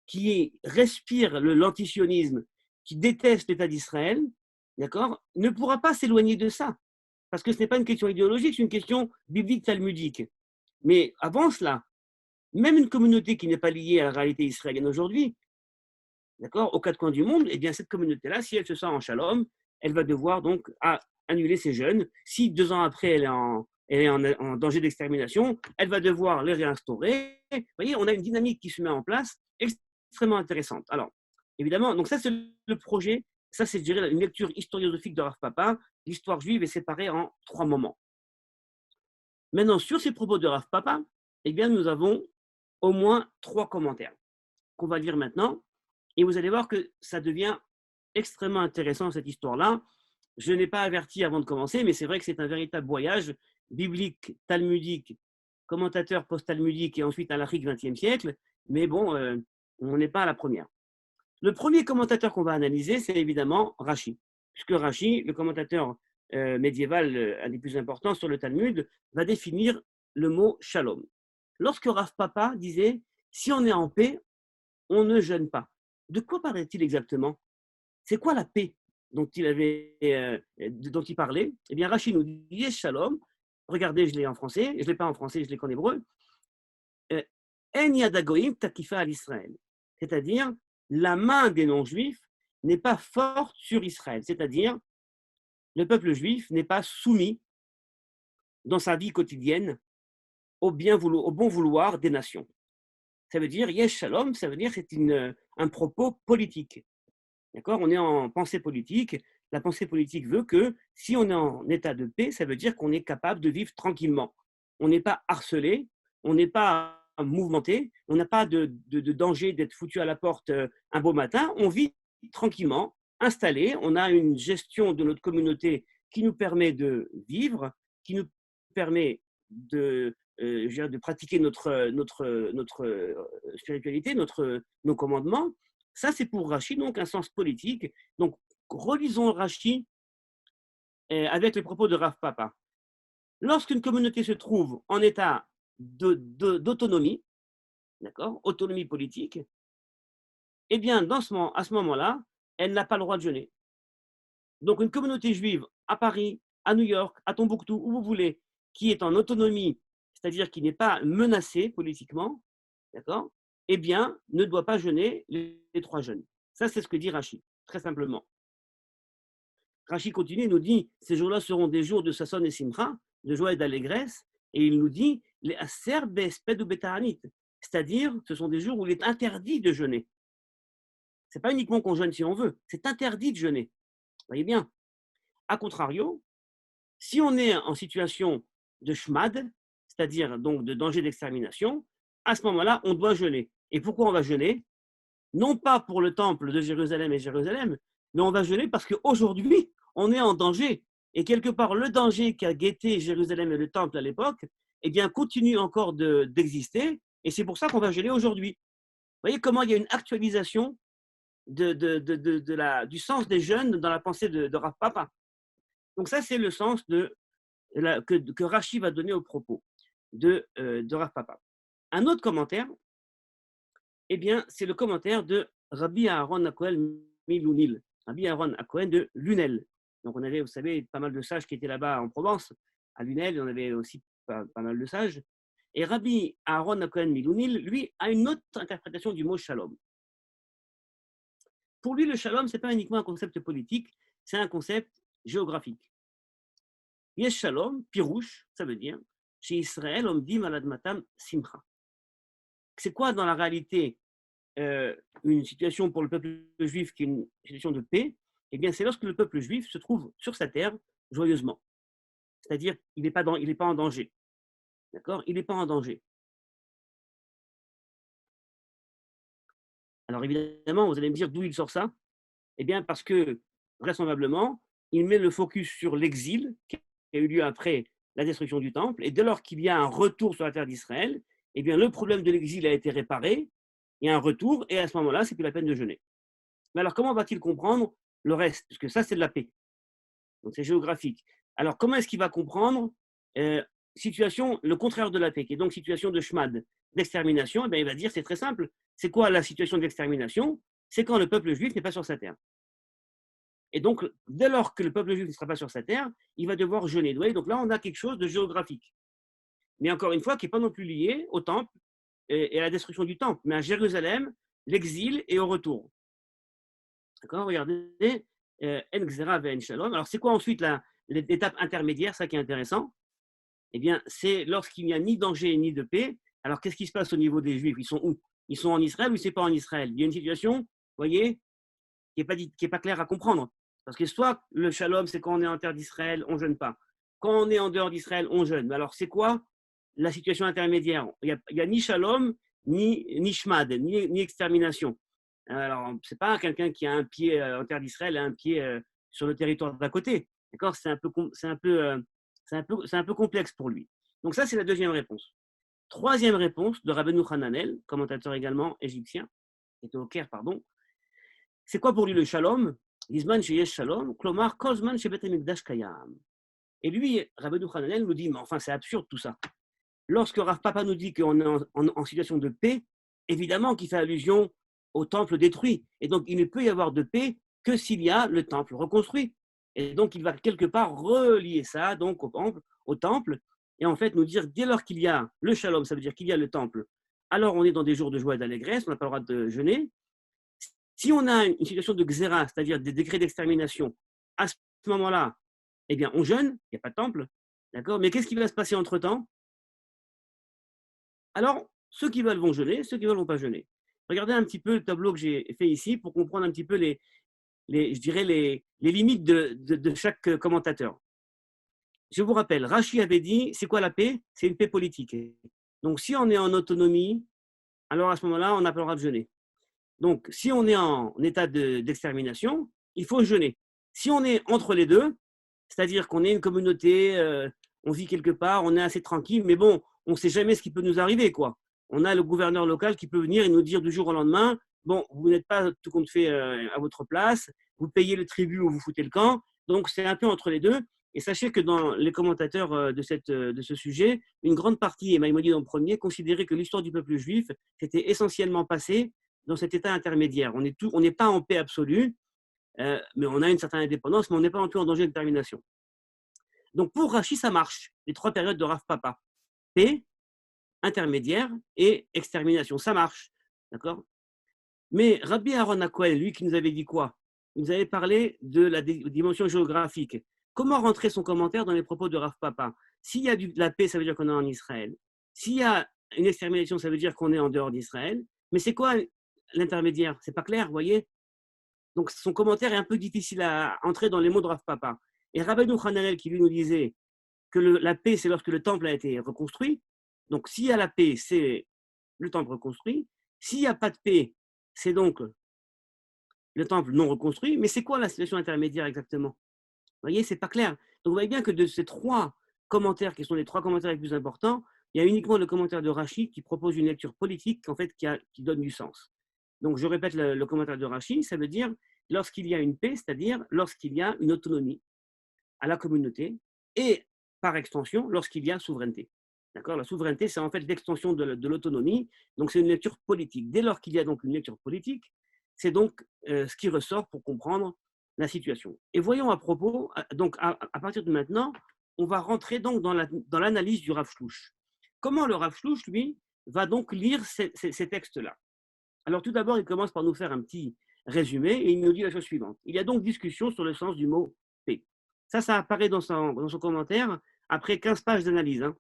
qui respire l'antisionisme, qui déteste l'État d'Israël, d'accord, ne pourra pas s'éloigner de ça. Parce que ce n'est pas une question idéologique, c'est une question biblique talmudique. Mais avant cela, même une communauté qui n'est pas liée à la réalité israélienne aujourd'hui, d'accord, aux 4 coins du monde, eh bien cette communauté-là, si elle se sent en shalom, elle va devoir donc annuler ses jeûnes. Si 2 ans après, elle est en danger d'extermination, elle va devoir les réinstaurer. Vous voyez, on a une dynamique qui se met en place extrêmement intéressante. Alors, évidemment, donc ça c'est le projet, ça c'est, je dirais, une lecture historiographique de Rav Papa. L'histoire juive est séparée en 3 moments. Maintenant, sur ces propos de Rav Papa, eh bien, nous avons au moins 3 commentaires qu'on va lire maintenant. Et vous allez voir que ça devient extrêmement intéressant, cette histoire-là. Je n'ai pas averti avant de commencer, mais c'est vrai que c'est un véritable voyage biblique, talmudique, commentateur post-talmudique et ensuite halachique 20e siècle. Mais bon, on n'est pas à la première. Le premier commentateur qu'on va analyser, c'est évidemment Rashi. Puisque Rashi, le commentateur médiéval, un des plus importants sur le Talmud, va définir le mot shalom. lorsque Rav Papa disait « si on est en paix, on ne jeûne pas ». De quoi parlait-il exactement? C'est quoi la paix dont il parlait? Eh bien, Rachid nous dit Yesh Shalom. Regardez, je l'ai en français, je ne l'ai pas en français, je l'ai qu'en hébreu. En yadagoim takifa al Israël. C'est-à-dire, la main des non-juifs n'est pas forte sur Israël. C'est-à-dire, le peuple juif n'est pas soumis dans sa vie quotidienne au bon vouloir des nations. Ça veut dire Yesh Shalom, ça veut dire c'est un propos politique. D'accord? On est en pensée politique. La pensée politique veut que si on est en état de paix, ça veut dire qu'on est capable de vivre tranquillement. On n'est pas harcelé, on n'est pas mouvementé, on n'a pas de danger d'être foutu à la porte un beau matin. On vit tranquillement, installé. On a une gestion de notre communauté qui nous permet de vivre, qui nous permet de pratiquer notre spiritualité, nos commandements. Ça, c'est pour Rachi, donc un sens politique. Donc, relisons Rachi avec les propos de Rav Papa. Lorsqu'une communauté se trouve en état d'autonomie, d'accord, autonomie politique, eh bien, à ce moment-là, elle n'a pas le droit de jeûner. Donc, une communauté juive à Paris, à New York, à Tombouctou, où vous voulez, qui est en autonomie, c'est-à-dire qui n'est pas menacée politiquement, d'accord, eh bien, ne doit pas jeûner les 3 jeûnes. Ça, c'est ce que dit Rachi, très simplement. Rachi continue, il nous dit, ces jours-là seront des jours de Sasson et Simcha, de joie et d'allégresse, et il nous dit, les aser besped ou betaranit, c'est-à-dire, ce sont des jours où il est interdit de jeûner. Ce n'est pas uniquement qu'on jeûne si on veut, c'est interdit de jeûner. Vous voyez bien. A contrario, si on est en situation de shmad, c'est-à-dire donc de danger d'extermination, à ce moment-là, on doit jeûner. Et pourquoi on va jeûner? Non pas pour le temple de Jérusalem et Jérusalem, mais on va jeûner parce qu'aujourd'hui, on est en danger. Et quelque part, le danger qu'a guetté Jérusalem et le temple à l'époque, eh bien, continue encore d'exister. Et c'est pour ça qu'on va jeûner aujourd'hui. Vous voyez comment il y a une actualisation du sens des jeûnes dans la pensée de Rav Papa. Donc ça, c'est le sens que Rachi va donner au propos de Rav Papa. Un autre commentaire, eh bien, c'est le commentaire de Rabbi Aaron Akohen Milunil, Rabbi Aaron Akohen de Lunel. Donc, on avait, vous savez, pas mal de sages qui étaient là-bas en Provence, à Lunel, on avait aussi pas mal de sages. Et Rabbi Aaron Akohen Milunil, lui, a une autre interprétation du mot shalom. Pour lui, le shalom, ce n'est pas uniquement un concept politique, c'est un concept géographique. Yesh shalom, pirouche, ça veut dire, chez Israël, on dit maladmatam simcha. C'est quoi dans la réalité une situation pour le peuple juif qui est une situation de paix? Eh bien, c'est lorsque le peuple juif se trouve sur sa terre joyeusement. C'est-à-dire, il n'est pas en danger. D'accord? Il n'est pas en danger. Alors, évidemment, vous allez me dire d'où il sort ça? Eh bien, parce que, vraisemblablement, il met le focus sur l'exil qui a eu lieu après la destruction du temple. Et dès lors qu'il y a un retour sur la terre d'Israël, eh bien, le problème de l'exil a été réparé. Il y a un retour, et à ce moment-là, c'est plus la peine de jeûner. Mais alors, comment va-t-il comprendre le reste? Parce que ça, c'est de la paix. Donc, c'est géographique. Alors, comment est-ce qu'il va comprendre situation, le contraire de la paix, qui est donc situation de shmad, d'extermination? Eh bien, il va dire, c'est très simple. C'est quoi la situation d'extermination? C'est quand le peuple juif n'est pas sur sa terre. Et donc, dès lors que le peuple juif ne sera pas sur sa terre, il va devoir jeûner. Donc là, on a quelque chose de géographique. Mais encore une fois, qui n'est pas non plus lié au temple et à la destruction du temple, mais à Jérusalem, l'exil et au retour. D'accord? Regardez, En Gzera ve'en Shalom. Alors, c'est quoi ensuite l'étape intermédiaire, ça qui est intéressant? Eh bien, c'est lorsqu'il n'y a ni danger ni de paix. Alors, qu'est-ce qui se passe au niveau des Juifs? Ils sont où? Ils sont en Israël ou c'est pas en Israël? Il y a une situation, vous voyez, qui n'est pas claire à comprendre. Parce que soit le Shalom, c'est quand on est en terre d'Israël, on ne jeûne pas. Quand on est en dehors d'Israël, on jeûne. Mais alors, c'est quoi la situation intermédiaire? Il n'y a ni Shalom, ni Shmad, ni extermination. Alors, ce n'est pas quelqu'un qui a un pied en terre d'Israël et un pied sur le territoire d'à côté. D'accord? C'est un peu complexe pour lui. Donc ça, c'est la deuxième réponse. Troisième réponse de Rabbeinu Hananel, commentateur également égyptien, qui était au Caire, pardon. C'est quoi pour lui le Shalom? Gizman sheyesh Shalom, klomar kozman shebet hamikdash kayam. Et lui, Rabbeinu Hananel nous dit, mais enfin, c'est absurde tout ça. lorsque Rav Papa nous dit qu'on est en situation de paix, évidemment qu'il fait allusion au temple détruit. Et donc, il ne peut y avoir de paix que s'il y a le temple reconstruit. Et donc, il va quelque part relier ça donc au temple et en fait nous dire, dès lors qu'il y a le shalom, ça veut dire qu'il y a le temple, alors on est dans des jours de joie et d'allégresse, on n'a pas le droit de jeûner. Si on a une situation de xéra, c'est-à-dire des décrets d'extermination, à ce moment-là, eh bien, on jeûne, il n'y a pas de temple, d'accord? Mais qu'est-ce qui va se passer entre-temps? Alors, ceux qui veulent vont jeûner, ceux qui veulent vont pas jeûner. Regardez un petit peu le tableau que j'ai fait ici pour comprendre un petit peu je dirais les limites de chaque commentateur. Je vous rappelle, Rachi avait dit, c'est quoi la paix? C'est une paix politique. Donc, si on est en autonomie, alors à ce moment-là, on n'a pas le droit de jeûner. Donc, si on est en état d'extermination, il faut jeûner. Si on est entre les deux, c'est-à-dire qu'on est une communauté, on vit quelque part, on est assez tranquille, mais bon, on ne sait jamais ce qui peut nous arriver, quoi. On a le gouverneur local qui peut venir et nous dire du jour au lendemain, bon, vous n'êtes pas tout compte fait à votre place, vous payez le tribut ou vous foutez le camp. Donc, c'est un peu entre les deux. Et sachez que dans les commentateurs de ce sujet, une grande partie, et Maïmonide en premier, considérait que l'histoire du peuple juif s'était essentiellement passée dans cet état intermédiaire. On n'est pas en paix absolue, mais on a une certaine indépendance, mais on n'est pas non plus en danger de termination. Donc pour Rachi, ça marche, les trois périodes de Rav Papa. Paix, intermédiaire et extermination, ça marche. D'accord? Mais Rabbi Aaron Akwel, lui qui nous avait dit quoi? Il nous avait parlé de la dimension géographique. Comment rentrer son commentaire dans les propos de Rav Papa? S'il y a de la paix, ça veut dire qu'on est en Israël. S'il y a une extermination, ça veut dire qu'on est en dehors d'Israël. Mais c'est quoi l'intermédiaire? C'est pas clair, vous voyez? Donc son commentaire est un peu difficile à entrer dans les mots de Rav Papa. Et Rabbeinu Hananel qui lui nous disait que la paix, c'est lorsque le temple a été reconstruit. Donc s'il y a la paix, c'est le temple reconstruit. S'il n'y a pas de paix, c'est donc le temple non reconstruit. Mais c'est quoi la situation intermédiaire exactement? Vous voyez, c'est pas clair. Donc vous voyez bien que de ces trois commentaires, qui sont les trois commentaires les plus importants, il y a uniquement le commentaire de Rachi qui propose une lecture politique en fait, qui donne du sens. Donc je répète le commentaire de Rachi, ça veut dire lorsqu'il y a une paix, c'est-à-dire lorsqu'il y a une autonomie à la communauté et par extension lorsqu'il y a souveraineté. D'accord? La souveraineté, c'est en fait l'extension de l'autonomie, donc c'est une lecture politique. Dès lors qu'il y a donc une lecture politique, c'est donc ce qui ressort pour comprendre la situation. Et voyons à propos, donc à partir de maintenant, on va rentrer donc dans l'analyse du Rav Shlouch. Comment le Rav Shlouch, lui, va donc lire ces textes-là? Alors tout d'abord, il commence par nous faire un petit résumé et il nous dit la chose suivante. Il y a donc discussion sur le sens du mot paix. Ça apparaît dans son commentaire après 15 pages d'analyse. Hein.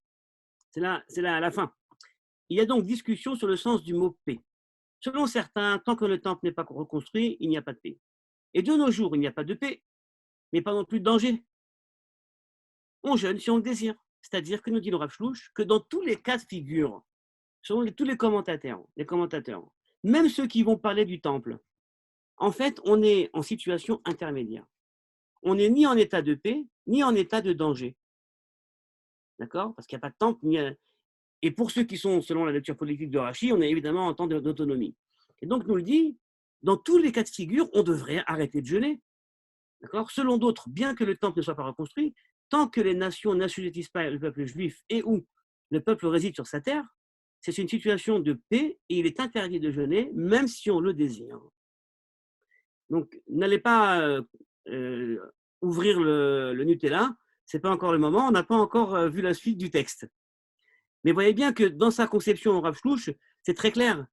C'est là à la fin. Il y a donc discussion sur le sens du mot paix. Selon certains, tant que le temple n'est pas reconstruit, il n'y a pas de paix. Et de nos jours, il n'y a pas de paix, mais pas non plus de danger. On jeûne si on le désire. C'est-à-dire que nous dit le Rav Shlouch que dans tous les cas de figure, selon tous les commentateurs, même ceux qui vont parler du temple, en fait, on est en situation intermédiaire. On n'est ni en état de paix, ni en état de danger. D'accord? Parce qu'il n'y a pas de temple. Et pour ceux qui sont, selon la lecture politique de Rachi, on est évidemment en temps d'autonomie. Et donc, nous le dit, dans tous les cas de figure, on devrait arrêter de jeûner. D'accord? Selon d'autres, bien que le temple ne soit pas reconstruit, tant que les nations n'assujettissent pas le peuple juif et où le peuple réside sur sa terre, c'est une situation de paix et il est interdit de jeûner, même si on le désire. Donc, n'allez pas ouvrir le Nutella, ce n'est pas encore le moment, on n'a pas encore vu la suite du texte. Mais voyez bien que dans sa conception, Rav Shlouch, c'est très clair.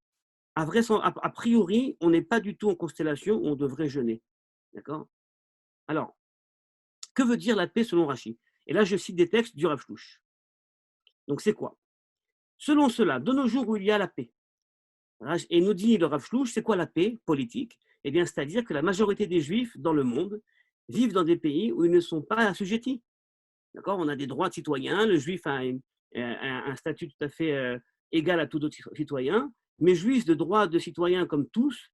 A priori, on n'est pas du tout en constellation où on devrait jeûner. D'accord? Alors, que veut dire la paix selon Rachi? Et là, je cite des textes du Rav Shlouch. Donc, c'est quoi? Selon cela, de nos jours où il y a la paix, et nous dit le Rav Shlouch, c'est quoi la paix politique? Eh bien, c'est-à-dire que la majorité des Juifs dans le monde vivent dans des pays où ils ne sont pas assujettis. D'accord? On a des droits de citoyens, le Juif a un statut tout à fait égal à tout autre citoyen, mais Juifs de droits de citoyens comme tous,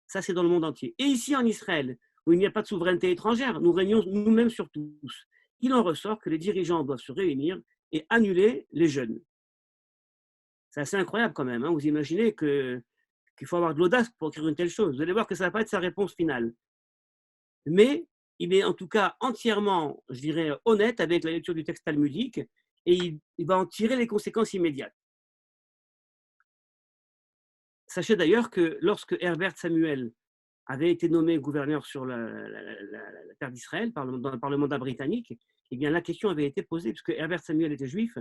ça c'est dans le monde entier. Et ici en Israël, où il n'y a pas de souveraineté étrangère, nous régnons nous-mêmes sur tous. Il en ressort que les dirigeants doivent se réunir et annuler les jeûnes. C'est assez incroyable quand même. Hein. Vous imaginez qu'il faut avoir de l'audace pour écrire une telle chose. Vous allez voir que ça ne va pas être sa réponse finale. Mais il est en tout cas entièrement, je dirais, honnête avec la lecture du texte talmudique et il va en tirer les conséquences immédiates. Sachez d'ailleurs que lorsque Herbert Samuel avait été nommé gouverneur sur la terre d'Israël par le mandat britannique, eh bien, la question avait été posée, puisque Herbert Samuel était juif,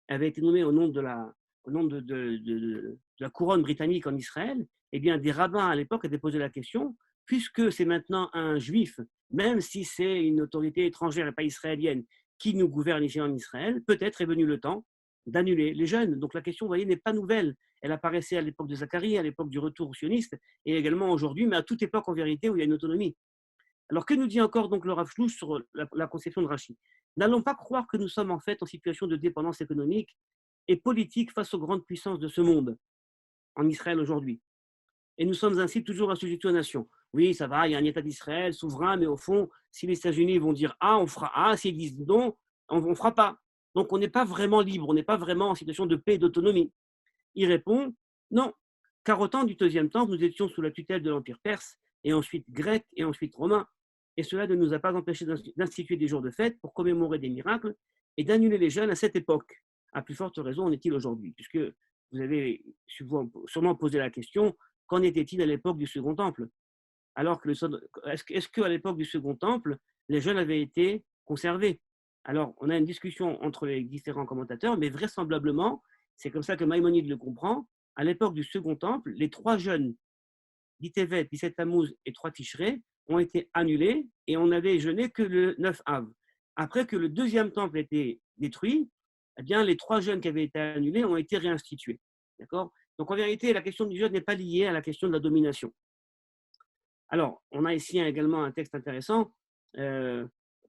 avait été nommé au nom de la couronne britannique en Israël. Eh bien, des rabbins à l'époque avaient posé la question, puisque c'est maintenant un juif, même si c'est une autorité étrangère et pas israélienne qui nous gouverne ici en Israël, peut-être est venu le temps d'annuler les jeûnes. Donc la question, vous voyez, n'est pas nouvelle. Elle apparaissait à l'époque de Zacharie, à l'époque du retour sioniste, et également aujourd'hui, mais à toute époque en vérité où il y a une autonomie. Alors que nous dit encore donc le Rav Shlouch sur la conception de Rachi? N'allons pas croire que nous sommes en fait en situation de dépendance économique et politique face aux grandes puissances de ce monde, en Israël aujourd'hui. Et nous sommes ainsi toujours assujettis aux nations. Oui, ça va, il y a un État d'Israël souverain, mais au fond, si les États-Unis vont dire A, on fera A, s'ils disent non, on ne fera pas. Donc on n'est pas vraiment libre, on n'est pas vraiment en situation de paix et d'autonomie. Il répond non, car au temps du deuxième temple, nous étions sous la tutelle de l'Empire perse, et ensuite grec, et ensuite romain, et cela ne nous a pas empêché d'instituer des jours de fête pour commémorer des miracles et d'annuler les jeûnes à cette époque. À plus forte raison en est-il aujourd'hui, puisque vous avez sûrement posé la question, qu'en était-il à l'époque du Second Temple? Alors que est-ce qu'à l'époque du Second Temple, les jeûnes avaient été conservés? Alors, on a une discussion entre les différents commentateurs, mais vraisemblablement, c'est comme ça que Maïmonide le comprend, à l'époque du Second Temple, les 3 jeûnes, d'Itevet, 17 Tammuz et 3 Tishrei, ont été annulés et on n'avait jeûné que le 9 Av. Après que le deuxième temple a été détruit, eh bien, les 3 jeûnes qui avaient été annulés ont été réinstitués. D'accord? Donc, en vérité, la question du jeûne n'est pas liée à la question de la domination. Alors, on a ici également un texte intéressant.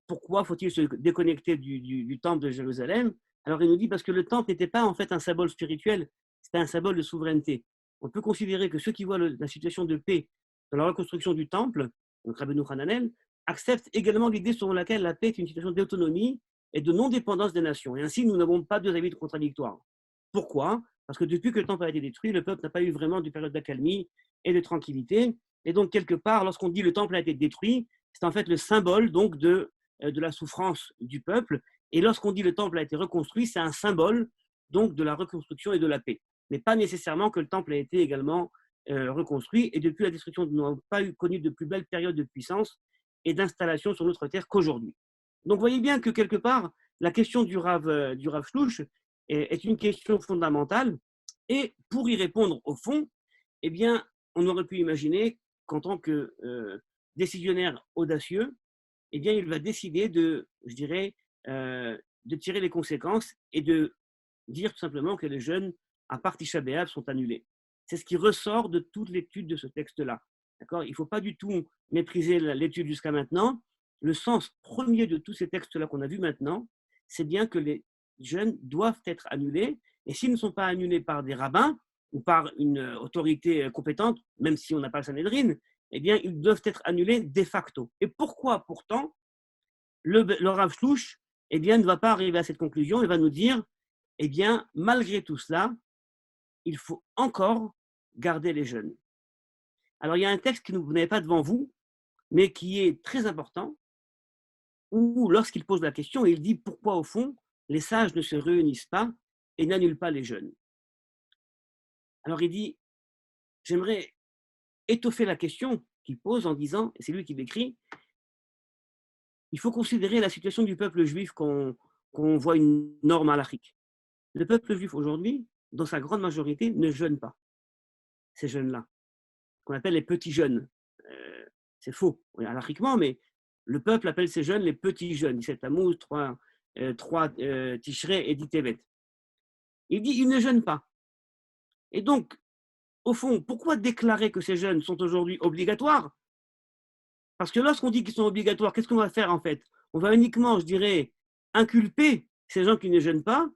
Pourquoi faut-il se déconnecter du temple de Jérusalem? Alors, il nous dit parce que le temple n'était pas en fait un symbole spirituel, c'était un symbole de souveraineté. On peut considérer que ceux qui voient la situation de paix dans la reconstruction du temple, donc Rabbeinu Hananel, acceptent également l'idée selon laquelle la paix est une situation d'autonomie et de non-dépendance des nations. Et ainsi, nous n'avons pas deux avis contradictoires. Pourquoi? Parce que depuis que le temple a été détruit, le peuple n'a pas eu vraiment de période d'accalmie et de tranquillité. Et donc, quelque part, lorsqu'on dit le temple a été détruit, c'est en fait le symbole donc de la souffrance du peuple. Et lorsqu'on dit le temple a été reconstruit, c'est un symbole donc de la reconstruction et de la paix. Mais pas nécessairement que le temple a été également reconstruit. Et depuis la destruction, nous n'avons pas connu de plus belle période de puissance et d'installation sur notre terre qu'aujourd'hui. Donc, vous voyez bien que quelque part, la question du Rav Shlouch est une question fondamentale. Et pour y répondre au fond, eh bien, on aurait pu imaginer qu'en tant que décisionnaire audacieux, eh bien, il va décider de tirer les conséquences et de dire tout simplement que les jeûnes à part Tisha B'Av sont annulés. C'est ce qui ressort de toute l'étude de ce texte-là. D'accord? Il ne faut pas du tout mépriser l'étude jusqu'à maintenant. Le sens premier de tous ces textes-là qu'on a vus maintenant, c'est bien que les jeûnes doivent être annulés. Et s'ils ne sont pas annulés par des rabbins ou par une autorité compétente, même si on n'a pas le Sanhédrin, eh bien, ils doivent être annulés de facto. Et pourquoi, pourtant, le Rav Shlouch eh bien, ne va pas arriver à cette conclusion? Il va nous dire, eh bien, malgré tout cela, il faut encore garder les jeûnes. Alors, il y a un texte que vous n'avez pas devant vous, mais qui est très important, où lorsqu'il pose la question, il dit pourquoi, au fond, les sages ne se réunissent pas et n'annulent pas les jeûnes. Alors, il dit, j'aimerais étoffer la question qu'il pose en disant, et c'est lui qui l'écrit, il faut considérer la situation du peuple juif qu'on voit une norme halachique. Le peuple juif aujourd'hui, dans sa grande majorité, ne jeûne pas. Ces jeunes-là, qu'on appelle les petits jeunes. C'est faux, halachiquement, mais le peuple appelle ces jeunes les petits jeunes. 17 Tammuz, 3 Tishrei et 10 Tevet. Il dit, ils ne jeûnent pas. Et donc, au fond, pourquoi déclarer que ces jeûnes sont aujourd'hui obligatoires? Parce que lorsqu'on dit qu'ils sont obligatoires, qu'est-ce qu'on va faire en fait? On va uniquement, je dirais, inculper ces gens qui ne jeûnent pas,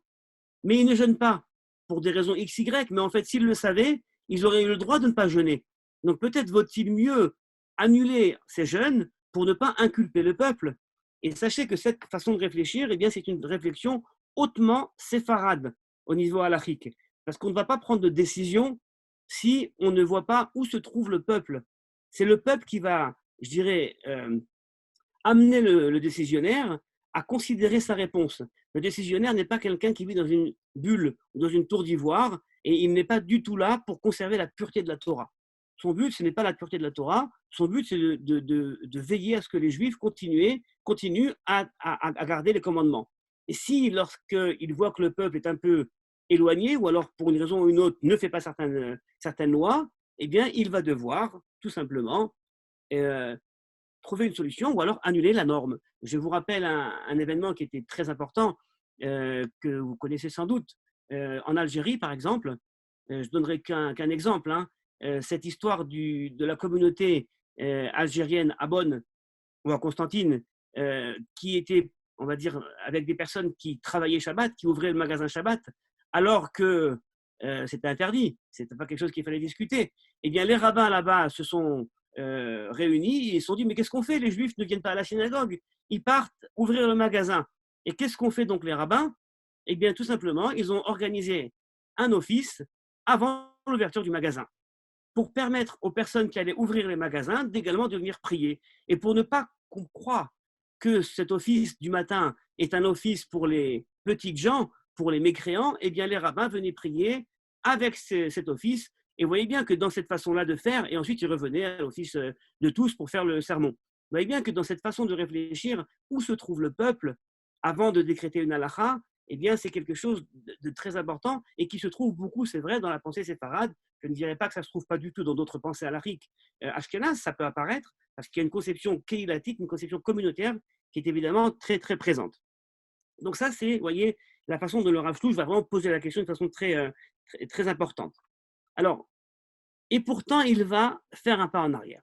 mais ils ne jeûnent pas pour des raisons X, Y, mais en fait, s'ils le savaient, ils auraient eu le droit de ne pas jeûner. Donc peut-être vaut-il mieux annuler ces jeûnes pour ne pas inculper le peuple. Et sachez que cette façon de réfléchir, eh bien, c'est une réflexion hautement séfarade au niveau halachique. Parce qu'on ne va pas prendre de décision si on ne voit pas où se trouve le peuple. C'est le peuple qui va, je dirais, amener le décisionnaire à considérer sa réponse. Le décisionnaire n'est pas quelqu'un qui vit dans une bulle ou dans une tour d'ivoire et il n'est pas du tout là pour conserver la pureté de la Torah. Son but, ce n'est pas la pureté de la Torah, son but, c'est de veiller à ce que les Juifs continuent à garder les commandements. Et si, lorsqu'il voit que le peuple est un peu éloigné, ou alors pour une raison ou une autre ne fait pas certaines lois, eh bien, il va devoir tout simplement trouver une solution ou alors annuler la norme. Je vous rappelle un événement qui était très important, que vous connaissez sans doute. En Algérie, par exemple, je ne donnerai qu'un exemple, hein, cette histoire de la communauté algérienne à Bonn ou à Constantine, qui était, on va dire, avec des personnes qui travaillaient Shabbat, qui ouvraient le magasin Shabbat, alors que c'était interdit, ce n'était pas quelque chose qu'il fallait discuter. Eh bien, les rabbins là-bas se sont réunis et se sont dit, mais qu'est-ce qu'on fait? Les Juifs ne viennent pas à la synagogue, ils partent ouvrir le magasin. Et qu'est-ce qu'ont fait donc les rabbins? Eh bien, tout simplement, ils ont organisé un office avant l'ouverture du magasin, pour permettre aux personnes qui allaient ouvrir les magasins d'également de venir prier. Et pour ne pas qu'on croie que cet office du matin est un office pour les petites gens, pour les mécréants, eh bien les rabbins venaient prier avec cet office. Et vous voyez bien que dans cette façon-là de faire, et ensuite ils revenaient à l'office de tous pour faire le sermon. Vous voyez bien que dans cette façon de réfléchir, où se trouve le peuple avant de décréter une halakha, eh bien c'est quelque chose de très important et qui se trouve beaucoup, c'est vrai, dans la pensée séfarade. Je ne dirais pas que ça ne se trouve pas du tout dans d'autres pensées halakhiques ashkénazes, ça peut apparaître, parce qu'il y a une conception kéhilatique, une conception communautaire qui est évidemment très, très présente. Donc ça, c'est, vous voyez, la façon dont le Rav Shlosh va vraiment poser la question de façon très importante. Alors, et pourtant, il va faire un pas en arrière.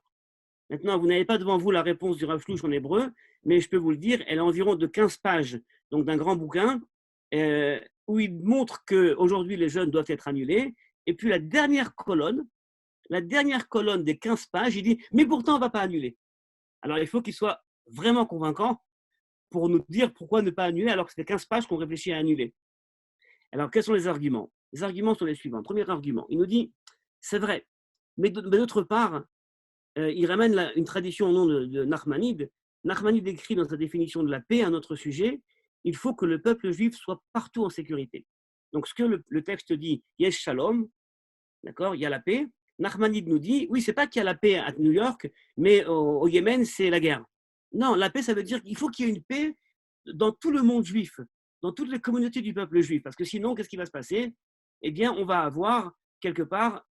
Maintenant, vous n'avez pas devant vous la réponse du Rav Shlosh en hébreu, mais je peux vous le dire, elle est environ de 15 pages, donc d'un grand bouquin, où il montre qu'aujourd'hui, les jeûnes doivent être annulés. Et puis la dernière colonne des 15 pages, il dit, mais pourtant, on ne va pas annuler. Alors, il faut qu'il soit vraiment convaincant pour nous dire pourquoi ne pas annuler alors que c'était 15 pages qu'on réfléchit à annuler. Alors, quels sont les arguments? Les arguments sont les suivants. Premier argument, il nous dit, c'est vrai, mais d'autre part, il ramène une tradition au nom de Nachmanide. Nachmanide écrit dans sa définition de la paix, un autre sujet, il faut que le peuple juif soit partout en sécurité. Donc, ce que le texte dit, Yesh Shalom, d'accord, il y a la paix. Nachmanide nous dit, oui, c'est pas qu'il y a la paix à New York, mais au Yémen, c'est la guerre. Non, la paix, ça veut dire qu'il faut qu'il y ait une paix dans tout le monde juif, dans toutes les communautés du peuple juif, parce que sinon, qu'est-ce qui va se passer? Eh bien, on va avoir quelque part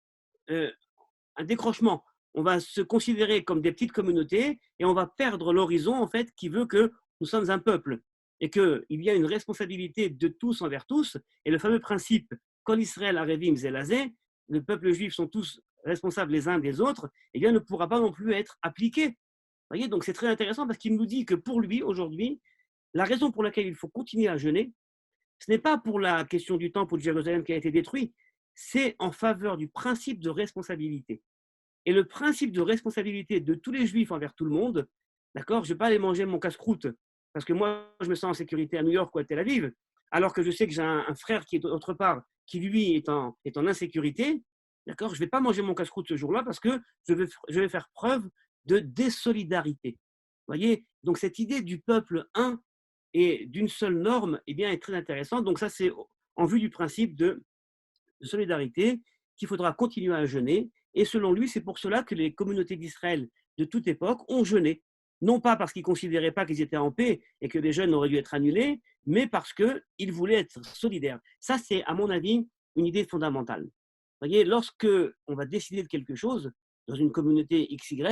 un décrochement. On va se considérer comme des petites communautés et on va perdre l'horizon, en fait, qui veut que nous sommes un peuple et qu'il y a une responsabilité de tous envers tous. Et le fameux principe, Kol Israël Arevim Zelazé, le peuple juif sont tous responsables les uns des autres, eh bien, ne pourra pas non plus être appliqué. Vous voyez, donc c'est très intéressant parce qu'il nous dit que pour lui, aujourd'hui, la raison pour laquelle il faut continuer à jeûner, ce n'est pas pour la question du temple ou de Jérusalem qui a été détruit, c'est en faveur du principe de responsabilité. Et le principe de responsabilité de tous les juifs envers tout le monde, d'accord, je ne vais pas aller manger mon casse-croûte parce que moi, je me sens en sécurité à New York ou à Tel Aviv, alors que je sais que j'ai un frère qui est autre part, qui lui est en insécurité, d'accord, je ne vais pas manger mon casse-croûte ce jour-là parce que je vais faire preuve de désolidarité. Vous voyez, donc cette idée du peuple un et d'une seule norme, eh bien, est très intéressante. Donc ça, c'est en vue du principe de solidarité qu'il faudra continuer à jeûner. Et selon lui, c'est pour cela que les communautés d'Israël de toute époque ont jeûné. Non pas parce qu'ils ne considéraient pas qu'ils étaient en paix et que les jeûnes auraient dû être annulés, mais parce qu'ils voulaient être solidaires. Ça, c'est, à mon avis, une idée fondamentale. Vous voyez, lorsque on va décider de quelque chose dans une communauté XY,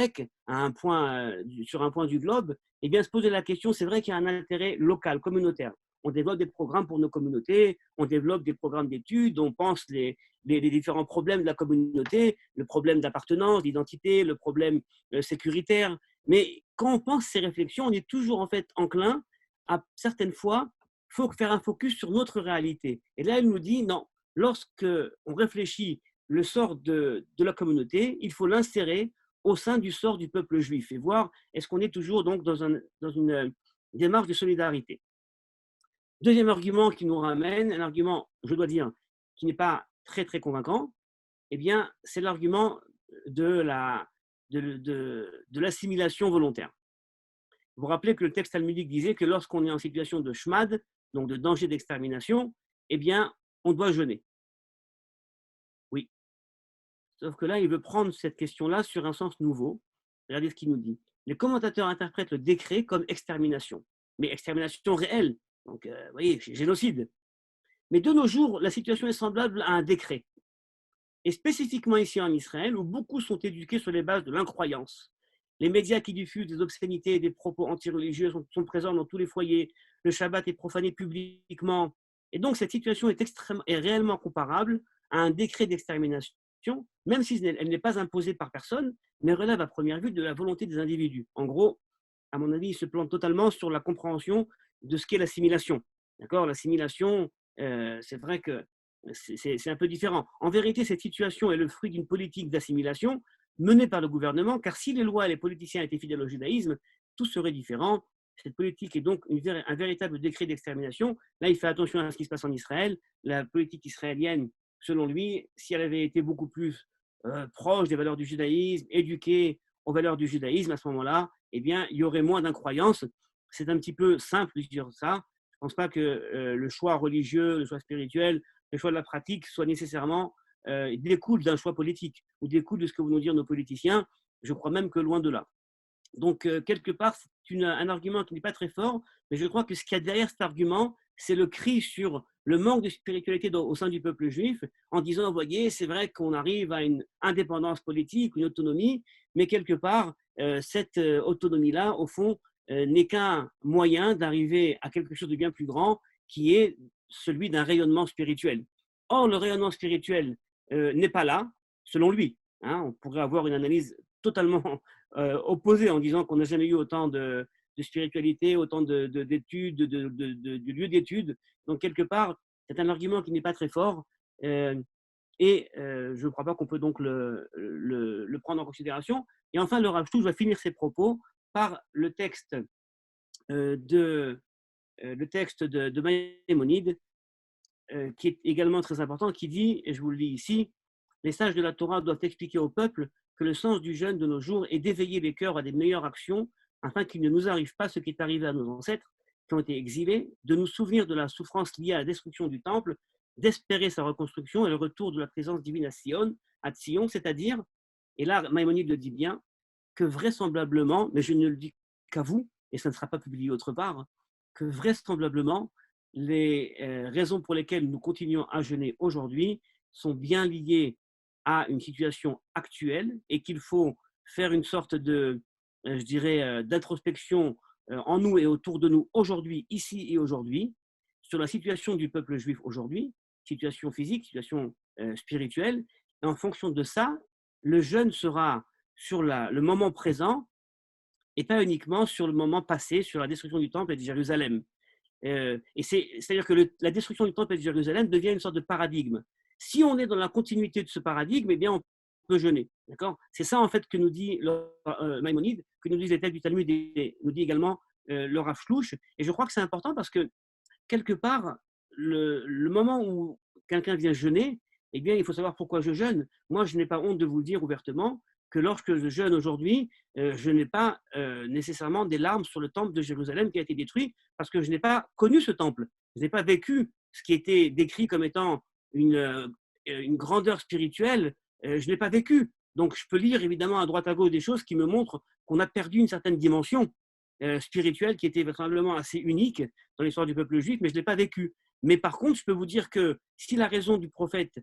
sur un point du globe, eh bien, se poser la question, c'est vrai qu'il y a un intérêt local, communautaire. On développe des programmes pour nos communautés, on développe des programmes d'études, on pense les différents problèmes de la communauté, le problème d'appartenance, d'identité, le problème sécuritaire. Mais quand on pense ces réflexions, on est toujours en fait enclin à certaines fois, il faut faire un focus sur notre réalité. Et là, il nous dit, non, lorsque on réfléchit le sort de la communauté, il faut l'insérer au sein du sort du peuple juif et voir est-ce qu'on est toujours donc dans une démarche de solidarité. Deuxième argument qui nous ramène, un argument, je dois dire, qui n'est pas très, très convaincant, eh bien, c'est l'argument de l'assimilation volontaire. Vous vous rappelez que le texte talmudique disait que lorsqu'on est en situation de shmad, donc de danger d'extermination, eh bien, on doit jeûner. Oui. Sauf que là, il veut prendre cette question-là sur un sens nouveau. Regardez ce qu'il nous dit. Les commentateurs interprètent le décret comme extermination, mais extermination réelle. Donc, vous voyez, génocide. Mais de nos jours, la situation est semblable à un décret. Et spécifiquement ici en Israël, où beaucoup sont éduqués sur les bases de l'incroyance. Les médias qui diffusent des obscénités et des propos anti-religieux sont présents dans tous les foyers. Le Shabbat est profané publiquement. Et donc, cette situation est réellement comparable à un décret d'extermination, même si elle n'est pas imposée par personne, mais relève à première vue de la volonté des individus. En gros, à mon avis, il se plante totalement sur la compréhension de ce qu'est l'assimilation. D'accord ? L'assimilation, c'est vrai que c'est un peu différent. En vérité, cette situation est le fruit d'une politique d'assimilation menée par le gouvernement, car si les lois et les politiciens étaient fidèles au judaïsme, tout serait différent. Cette politique est donc un véritable décret d'extermination. Là, il fait attention à ce qui se passe en Israël. La politique israélienne, selon lui, si elle avait été beaucoup plus proche des valeurs du judaïsme, éduquée aux valeurs du judaïsme, à ce moment-là, eh bien, il y aurait moins d'incroyance. C'est un petit peu simple de dire ça. Je ne pense pas que le choix religieux, le choix spirituel, le choix de la pratique soit nécessairement découle d'un choix politique ou découle de ce que vont nous dire nos politiciens. Je crois même que loin de là. Donc, quelque part, c'est un argument qui n'est pas très fort, mais je crois que ce qu'il y a derrière cet argument, c'est le cri sur le manque de spiritualité au sein du peuple juif, en disant, vous voyez, c'est vrai qu'on arrive à une indépendance politique, une autonomie, mais quelque part, cette autonomie-là, au fond, n'est qu'un moyen d'arriver à quelque chose de bien plus grand, qui est celui d'un rayonnement spirituel. Or, le rayonnement spirituel n'est pas là, selon lui. Hein, on pourrait avoir une analyse totalement opposée en disant qu'on n'a jamais eu autant de spiritualité, autant d'études, de lieux d'études. Donc, quelque part, c'est un argument qui n'est pas très fort et je ne crois pas qu'on peut donc le prendre en considération. Et enfin, le Rav Shlosh va finir ses propos par le texte de Maïmonide, qui est également très important, qui dit, et je vous le lis ici, les sages de la Torah doivent expliquer au peuple que le sens du jeûne de nos jours est d'éveiller les cœurs à des meilleures actions afin qu'il ne nous arrive pas ce qui est arrivé à nos ancêtres qui ont été exilés, de nous souvenir de la souffrance liée à la destruction du temple, d'espérer sa reconstruction et le retour de la présence divine à Sion, c'est-à-dire, et là Maïmonide le dit bien, que vraisemblablement, mais je ne le dis qu'à vous, et ça ne sera pas publié autre part, que vraisemblablement, les raisons pour lesquelles nous continuons à jeûner aujourd'hui sont bien liées à une situation actuelle et qu'il faut faire une sorte de, je dirais, d'introspection en nous et autour de nous aujourd'hui, ici et aujourd'hui, sur la situation du peuple juif aujourd'hui, situation physique, situation spirituelle. Et en fonction de ça, le jeûne sera sur le moment présent et pas uniquement sur le moment passé, sur la destruction du temple et de Jérusalem. Et c'est-à-dire que la destruction du temple et de Jérusalem devient une sorte de paradigme. Si on est dans la continuité de ce paradigme, eh bien, on peut jeûner. D'accord ? C'est ça, en fait, que nous dit Maïmonide, que nous disent les textes du Talmud et nous dit également le Rav Shlosh. Et je crois que c'est important parce que, quelque part, le moment où quelqu'un vient jeûner, eh bien, il faut savoir pourquoi je jeûne. Moi, je n'ai pas honte de vous le dire ouvertement que lorsque je jeûne aujourd'hui, je n'ai pas nécessairement des larmes sur le temple de Jérusalem qui a été détruit parce que je n'ai pas connu ce temple. Je n'ai pas vécu ce qui était décrit comme étant une grandeur spirituelle. Je n'ai pas vécu. Donc, je peux lire évidemment à droite à gauche des choses qui me montrent qu'on a perdu une certaine dimension spirituelle qui était vraisemblablement assez unique dans l'histoire du peuple juif, mais je ne l'ai pas vécu. Mais par contre, je peux vous dire que si la raison du prophète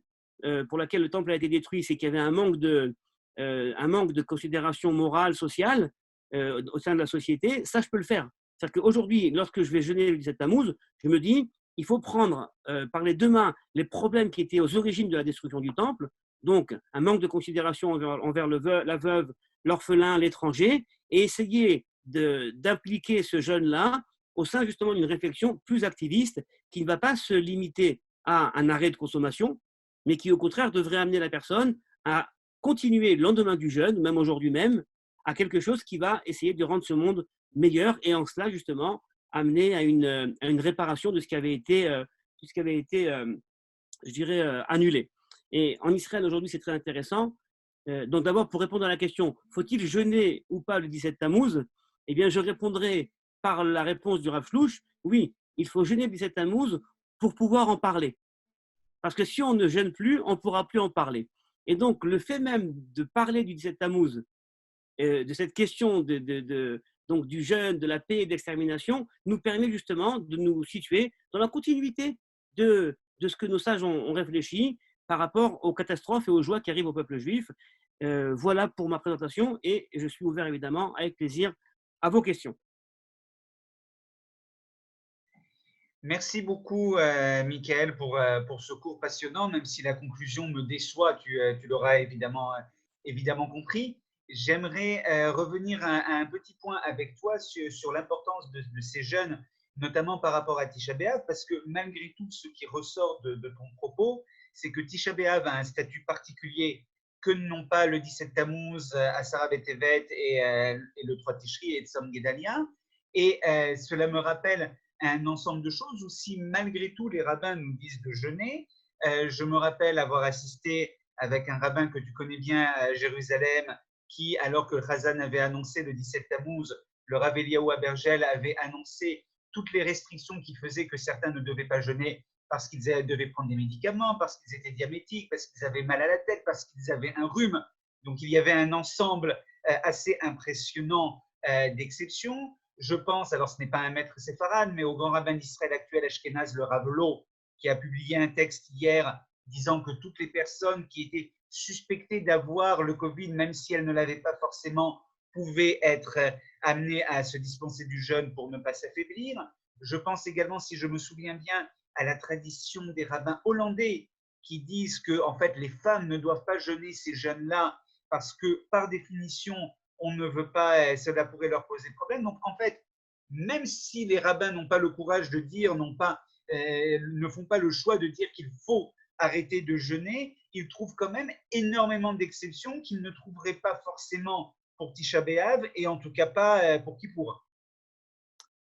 pour laquelle le temple a été détruit, c'est qu'il y avait un manque de considération morale, sociale au sein de la société, ça, je peux le faire. C'est-à-dire qu'aujourd'hui, lorsque je vais jeûner le 17 Tammuz, je me dis, il faut prendre par les deux mains les problèmes qui étaient aux origines de la destruction du temple, donc un manque de considération envers la veuve, l'orphelin, l'étranger, et essayer d'impliquer ce jeune-là au sein justement d'une réflexion plus activiste qui ne va pas se limiter à un arrêt de consommation, mais qui au contraire devrait amener la personne à continuer le lendemain du jeûne, même aujourd'hui même, à quelque chose qui va essayer de rendre ce monde meilleur et en cela justement amener à une réparation de ce qui avait été, je dirais, annulé. Et en Israël aujourd'hui, c'est très intéressant. Donc d'abord, pour répondre à la question, faut-il jeûner ou pas le 17 Tammuz ? eh bien, je répondrai par la réponse du Rav Shlouch, oui, il faut jeûner le 17 Tammuz pour pouvoir en parler. Parce que si on ne jeûne plus, on ne pourra plus en parler. Et donc, le fait même de parler du 17 Tammuz, de cette question donc du jeûne, de la paix et de l'extermination, nous permet justement de nous situer dans la continuité de ce que nos sages ont réfléchi par rapport aux catastrophes et aux joies qui arrivent au peuple juif. Voilà pour ma présentation et je suis ouvert évidemment avec plaisir à vos questions. Merci beaucoup, Michael, pour ce cours passionnant, même si la conclusion me déçoit, tu l'auras évidemment compris. J'aimerais revenir à un petit point avec toi sur l'importance de ces jeunes, notamment par rapport à Tisha B'Av, parce que malgré tout, ce qui ressort de ton propos, c'est que Tisha B'Av a un statut particulier que n'ont pas le 17 Tammuz, Asara B'Tevet et le 3 Tishri et Tzom Gedalia. Et cela me rappelle un ensemble de choses où si malgré tout les rabbins nous disent de jeûner, je me rappelle avoir assisté avec un rabbin que tu connais bien à Jérusalem, qui, alors que Chazan avait annoncé le 17 Tammuz, le Rav Eliyahu Abergel avait annoncé toutes les restrictions qui faisaient que certains ne devaient pas jeûner parce qu'ils devaient prendre des médicaments, parce qu'ils étaient diabétiques, parce qu'ils avaient mal à la tête, parce qu'ils avaient un rhume. Donc il y avait un ensemble assez impressionnant d'exceptions. Je pense, alors ce n'est pas un maître séfarade, mais au grand rabbin d'Israël actuel, Ashkenaz, le Rav Lo, qui a publié un texte hier disant que toutes les personnes qui étaient suspectées d'avoir le Covid, même si elles ne l'avaient pas forcément, pouvaient être amenées à se dispenser du jeûne pour ne pas s'affaiblir. Je pense également, si je me souviens bien, à la tradition des rabbins hollandais qui disent que en fait, les femmes ne doivent pas jeûner ces jeûnes-là parce que, par définition, on ne veut pas, cela pourrait leur poser problème. Donc, en fait, même si les rabbins n'ont pas le courage de dire, ne font pas le choix de dire qu'il faut arrêter de jeûner, ils trouvent quand même énormément d'exceptions qu'ils ne trouveraient pas forcément pour Tisha B'Av et en tout cas pas pour Kippour.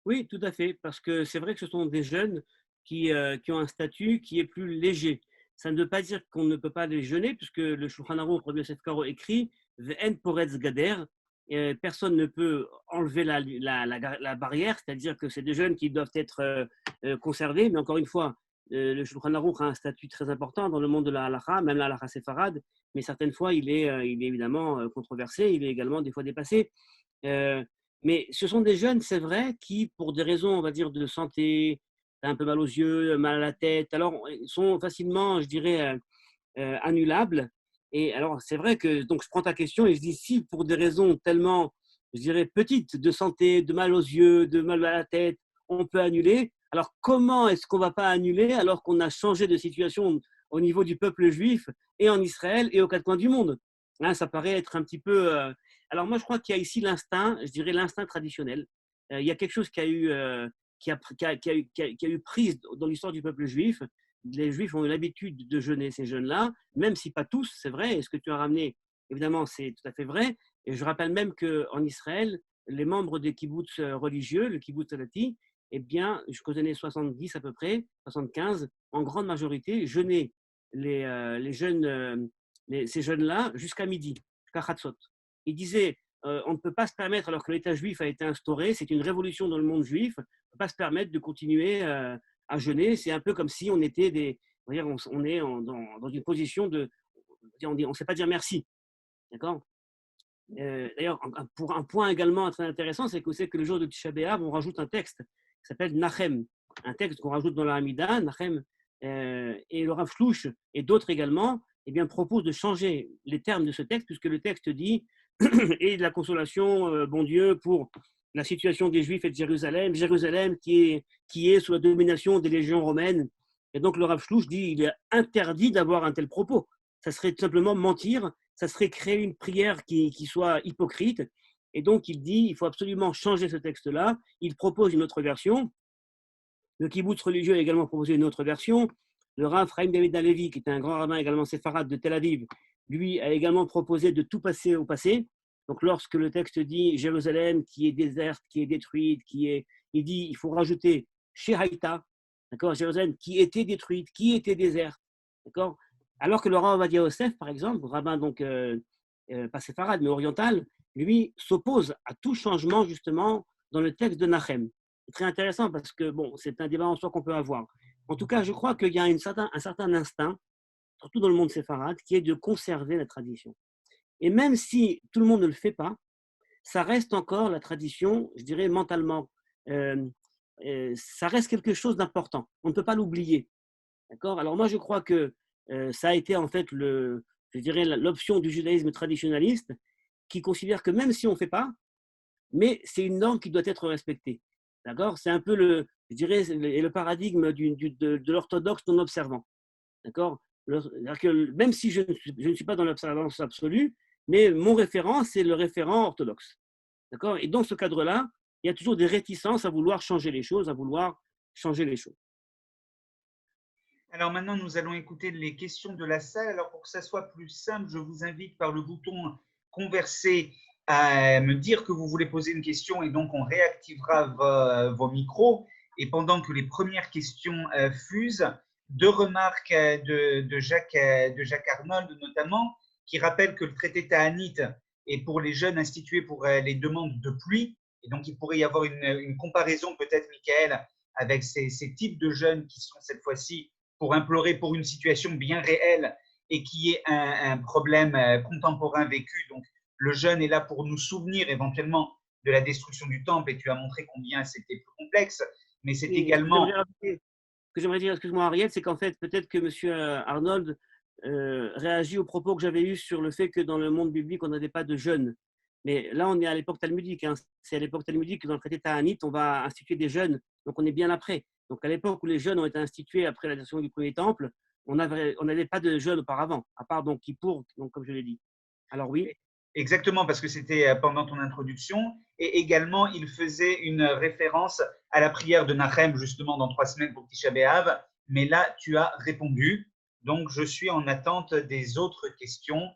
Oui, tout à fait, parce que c'est vrai que ce sont des jeunes qui ont un statut qui est plus léger. Ça ne veut pas dire qu'on ne peut pas les jeûner, puisque le Shulchan Aruch, Rabbi Yosef Karo, écrit Ve'en poretz gader, personne ne peut enlever la barrière, c'est-à-dire que c'est des jeunes qui doivent être conservés, mais encore une fois, le Shulchan Aruch a un statut très important dans le monde de la halacha, même la halacha séfarade, mais certaines fois il est évidemment controversé, il est également des fois dépassé. Mais ce sont des jeunes, c'est vrai, qui, pour des raisons, on va dire, de santé, un peu mal aux yeux, mal à la tête, alors ils sont facilement, je dirais, annulables. Et alors, c'est vrai que, donc, je prends ta question et je dis, si pour des raisons tellement, je dirais, petites, de santé, de mal aux yeux, de mal à la tête, on peut annuler, alors comment est-ce qu'on ne va pas annuler alors qu'on a changé de situation au niveau du peuple juif et en Israël et aux quatre coins du monde, hein, ça paraît être un petit peu… Alors moi, je crois qu'il y a ici l'instinct, je dirais l'instinct traditionnel. Il y a quelque chose qui a eu prise dans l'histoire du peuple juif. Les Juifs ont eu l'habitude de jeûner ces jeûnes-là, même si pas tous, c'est vrai. Et ce que tu as ramené, évidemment, c'est tout à fait vrai. Et je rappelle même qu'en Israël, les membres des kibbutz religieux, le kibbutz halati, eh bien, jusqu'aux années 70 à peu près, 75, en grande majorité, jeûnaient ces jeunes-là jusqu'à midi, jusqu'à Chatzot. Ils disaient, on ne peut pas se permettre, alors que l'État juif a été instauré, c'est une révolution dans le monde juif, on ne peut pas se permettre de continuer à jeûner. C'est un peu comme si on était on est dans une position de, on ne sait pas dire merci, d'accord. D'ailleurs, pour un point également très intéressant, c'est que le jour de Tisha B'Av, on rajoute un texte qui s'appelle Nachem, un texte qu'on rajoute dans la Hamida, Nachem, et le Rav Shlouch et d'autres également, eh bien, proposent de changer les termes de ce texte, puisque le texte dit et de la consolation, bon Dieu, pour la situation des Juifs et de Jérusalem, Jérusalem qui est sous la domination des légions romaines. Et donc le Rav Shlouch dit il est interdit d'avoir un tel propos. Ça serait tout simplement mentir, ça serait créer une prière qui soit hypocrite. Et donc il dit il faut absolument changer ce texte-là. Il propose une autre version. Le kibbutz religieux a également proposé une autre version. Le Rav Chaim David Halevi, qui était un grand rabbin également séfarade de Tel Aviv, lui a également proposé de tout passer au passé. Donc lorsque le texte dit Jérusalem qui est déserte, qui est détruite, il dit il faut rajouter Shehaïta, d'accord, Jérusalem qui était détruite, qui était déserte, d'accord. Alors que le Rav Ovadia Yosef, par exemple, rabbin donc pas séfarade mais oriental, lui, s'oppose à tout changement, justement, dans le texte de Nachem. C'est très intéressant parce que, bon, c'est un débat en soi qu'on peut avoir. En tout cas, je crois qu'il y a un certain instinct, surtout dans le monde séfarade, qui est de conserver la tradition. Et même si tout le monde ne le fait pas, ça reste encore la tradition, je dirais mentalement, euh, ça reste quelque chose d'important. On ne peut pas l'oublier. D'accord. Alors moi, je crois que ça a été en fait je dirais l'option du judaïsme traditionnaliste qui considère que même si on ne fait pas, mais c'est une norme qui doit être respectée. D'accord. C'est un peu je dirais, le paradigme de l'orthodoxe non observant. D'accord. Même si je ne suis pas dans l'observance absolue, mais mon référent, c'est le référent orthodoxe. D'accord. Et dans ce cadre-là, il y a toujours des réticences à vouloir changer les choses, à vouloir changer les choses. Alors maintenant, nous allons écouter les questions de la salle. Alors pour que ça soit plus simple, je vous invite par le bouton converser à me dire que vous voulez poser une question et donc on réactivera vos micros. Et pendant que les premières questions fusent, deux remarques de Jacques Arnold notamment, qui rappelle que le traité Ta'anit est pour les jeunes institué pour les demandes de pluie. Et donc il pourrait y avoir une comparaison peut-être, Michael, avec ces types de jeunes qui sont cette fois-ci pour implorer pour une situation bien réelle et qui est un problème contemporain vécu. Donc, le jeûne est là pour nous souvenir éventuellement de la destruction du temple et tu as montré combien c'était plus complexe, mais c'est également… Ce que j'aimerais dire, excuse-moi Ariel, c'est qu'en fait, peut-être que M. Arnold réagit aux propos que j'avais eus sur le fait que dans le monde biblique, on n'avait pas de jeûne. Mais là, on est à l'époque talmudique. Hein. C'est à l'époque talmudique que dans le traité Ta'anit, on va instituer des jeûnes. Donc, on est bien après. Donc, à l'époque où les jeûnes ont été institués après la destruction du premier temple, on n'avait pas de jeûne auparavant, à part donc Kippour, donc, comme je l'ai dit. Alors oui. Exactement, parce que c'était pendant ton introduction. Et également, il faisait une référence à la prière de Nachem, justement, dans 3 semaines pour Tisha B'Av. Mais là, tu as répondu. Donc, je suis en attente des autres questions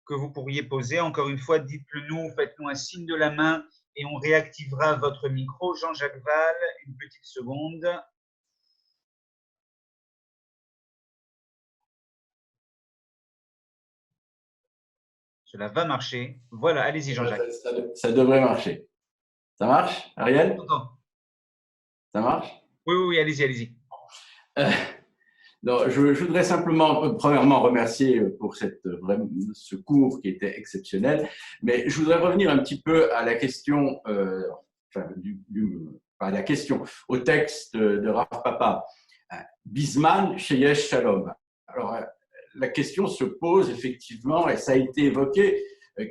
que vous pourriez poser. Encore une fois, dites-le nous, faites-nous un signe de la main et on réactivera votre micro. Jean-Jacques Val, une petite seconde. Cela va marcher. Voilà, allez-y Jean-Jacques. Ça devrait marcher. Ça marche, Ariel? Ça marche? Oui, oui, oui, allez-y, allez-y. Je voudrais simplement, premièrement, remercier pour ce cours qui était exceptionnel, mais je voudrais revenir un petit peu à la question, à la question, au texte de Rav Papa, Bisman Sheyesh Shalom. Alors, la question se pose effectivement, et ça a été évoqué,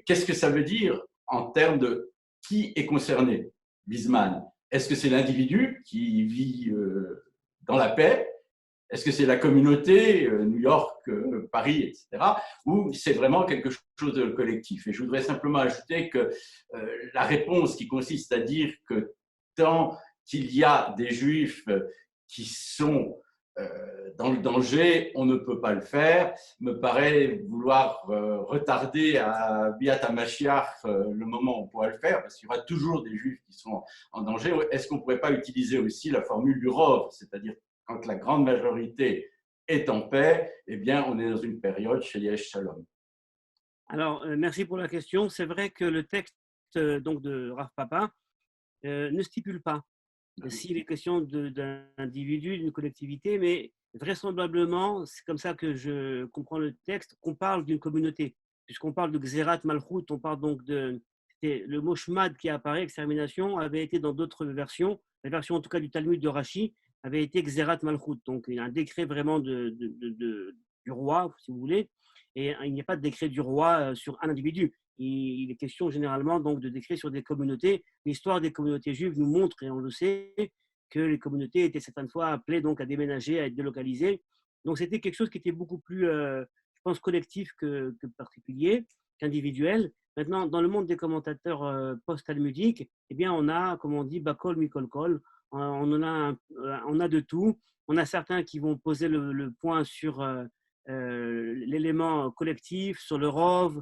qu'est-ce que ça veut dire en termes de qui est concerné, Bisman? Est-ce que c'est l'individu qui vit dans la paix? Est-ce que c'est la communauté, New York, Paris, etc. Ou c'est vraiment quelque chose de collectif? Et je voudrais simplement ajouter que la réponse qui consiste à dire que tant qu'il y a des Juifs qui sont dans le danger, on ne peut pas le faire, me paraît vouloir retarder à Biat HaMashiach le moment où on pourra le faire, parce qu'il y aura toujours des Juifs qui sont en danger. Est-ce qu'on ne pourrait pas utiliser aussi la formule du Rov, c'est-à-dire quand la grande majorité est en paix, eh bien, on est dans une période chez Yesh Shalom. Alors, merci pour la question. C'est vrai que le texte donc de Rav Papa ne stipule pas s'il est question d'un individu, d'une collectivité, mais vraisemblablement, c'est comme ça que je comprends le texte, qu'on parle d'une communauté. Puisqu'on parle de Xerat Malchut, on parle donc le mot Shmad qui apparaît, extermination, avait été dans d'autres versions, la version en tout cas du Talmud de Rashi, avait été Xerat Malchut, donc un décret vraiment du roi, si vous voulez, et il n'y a pas de décret du roi sur un individu. Il est question généralement donc de décrets sur des communautés. L'histoire des communautés juives nous montre, et on le sait, que les communautés étaient certaines fois appelées donc à déménager, à être délocalisées. Donc c'était quelque chose qui était beaucoup plus, je pense, collectif que particulier, qu'individuel. Maintenant, dans le monde des commentateurs post-talmudiques, eh bien, on a, comme on dit, bakol mikol kol. On a de tout. On a certains qui vont poser le point sur l'élément collectif, sur le rov,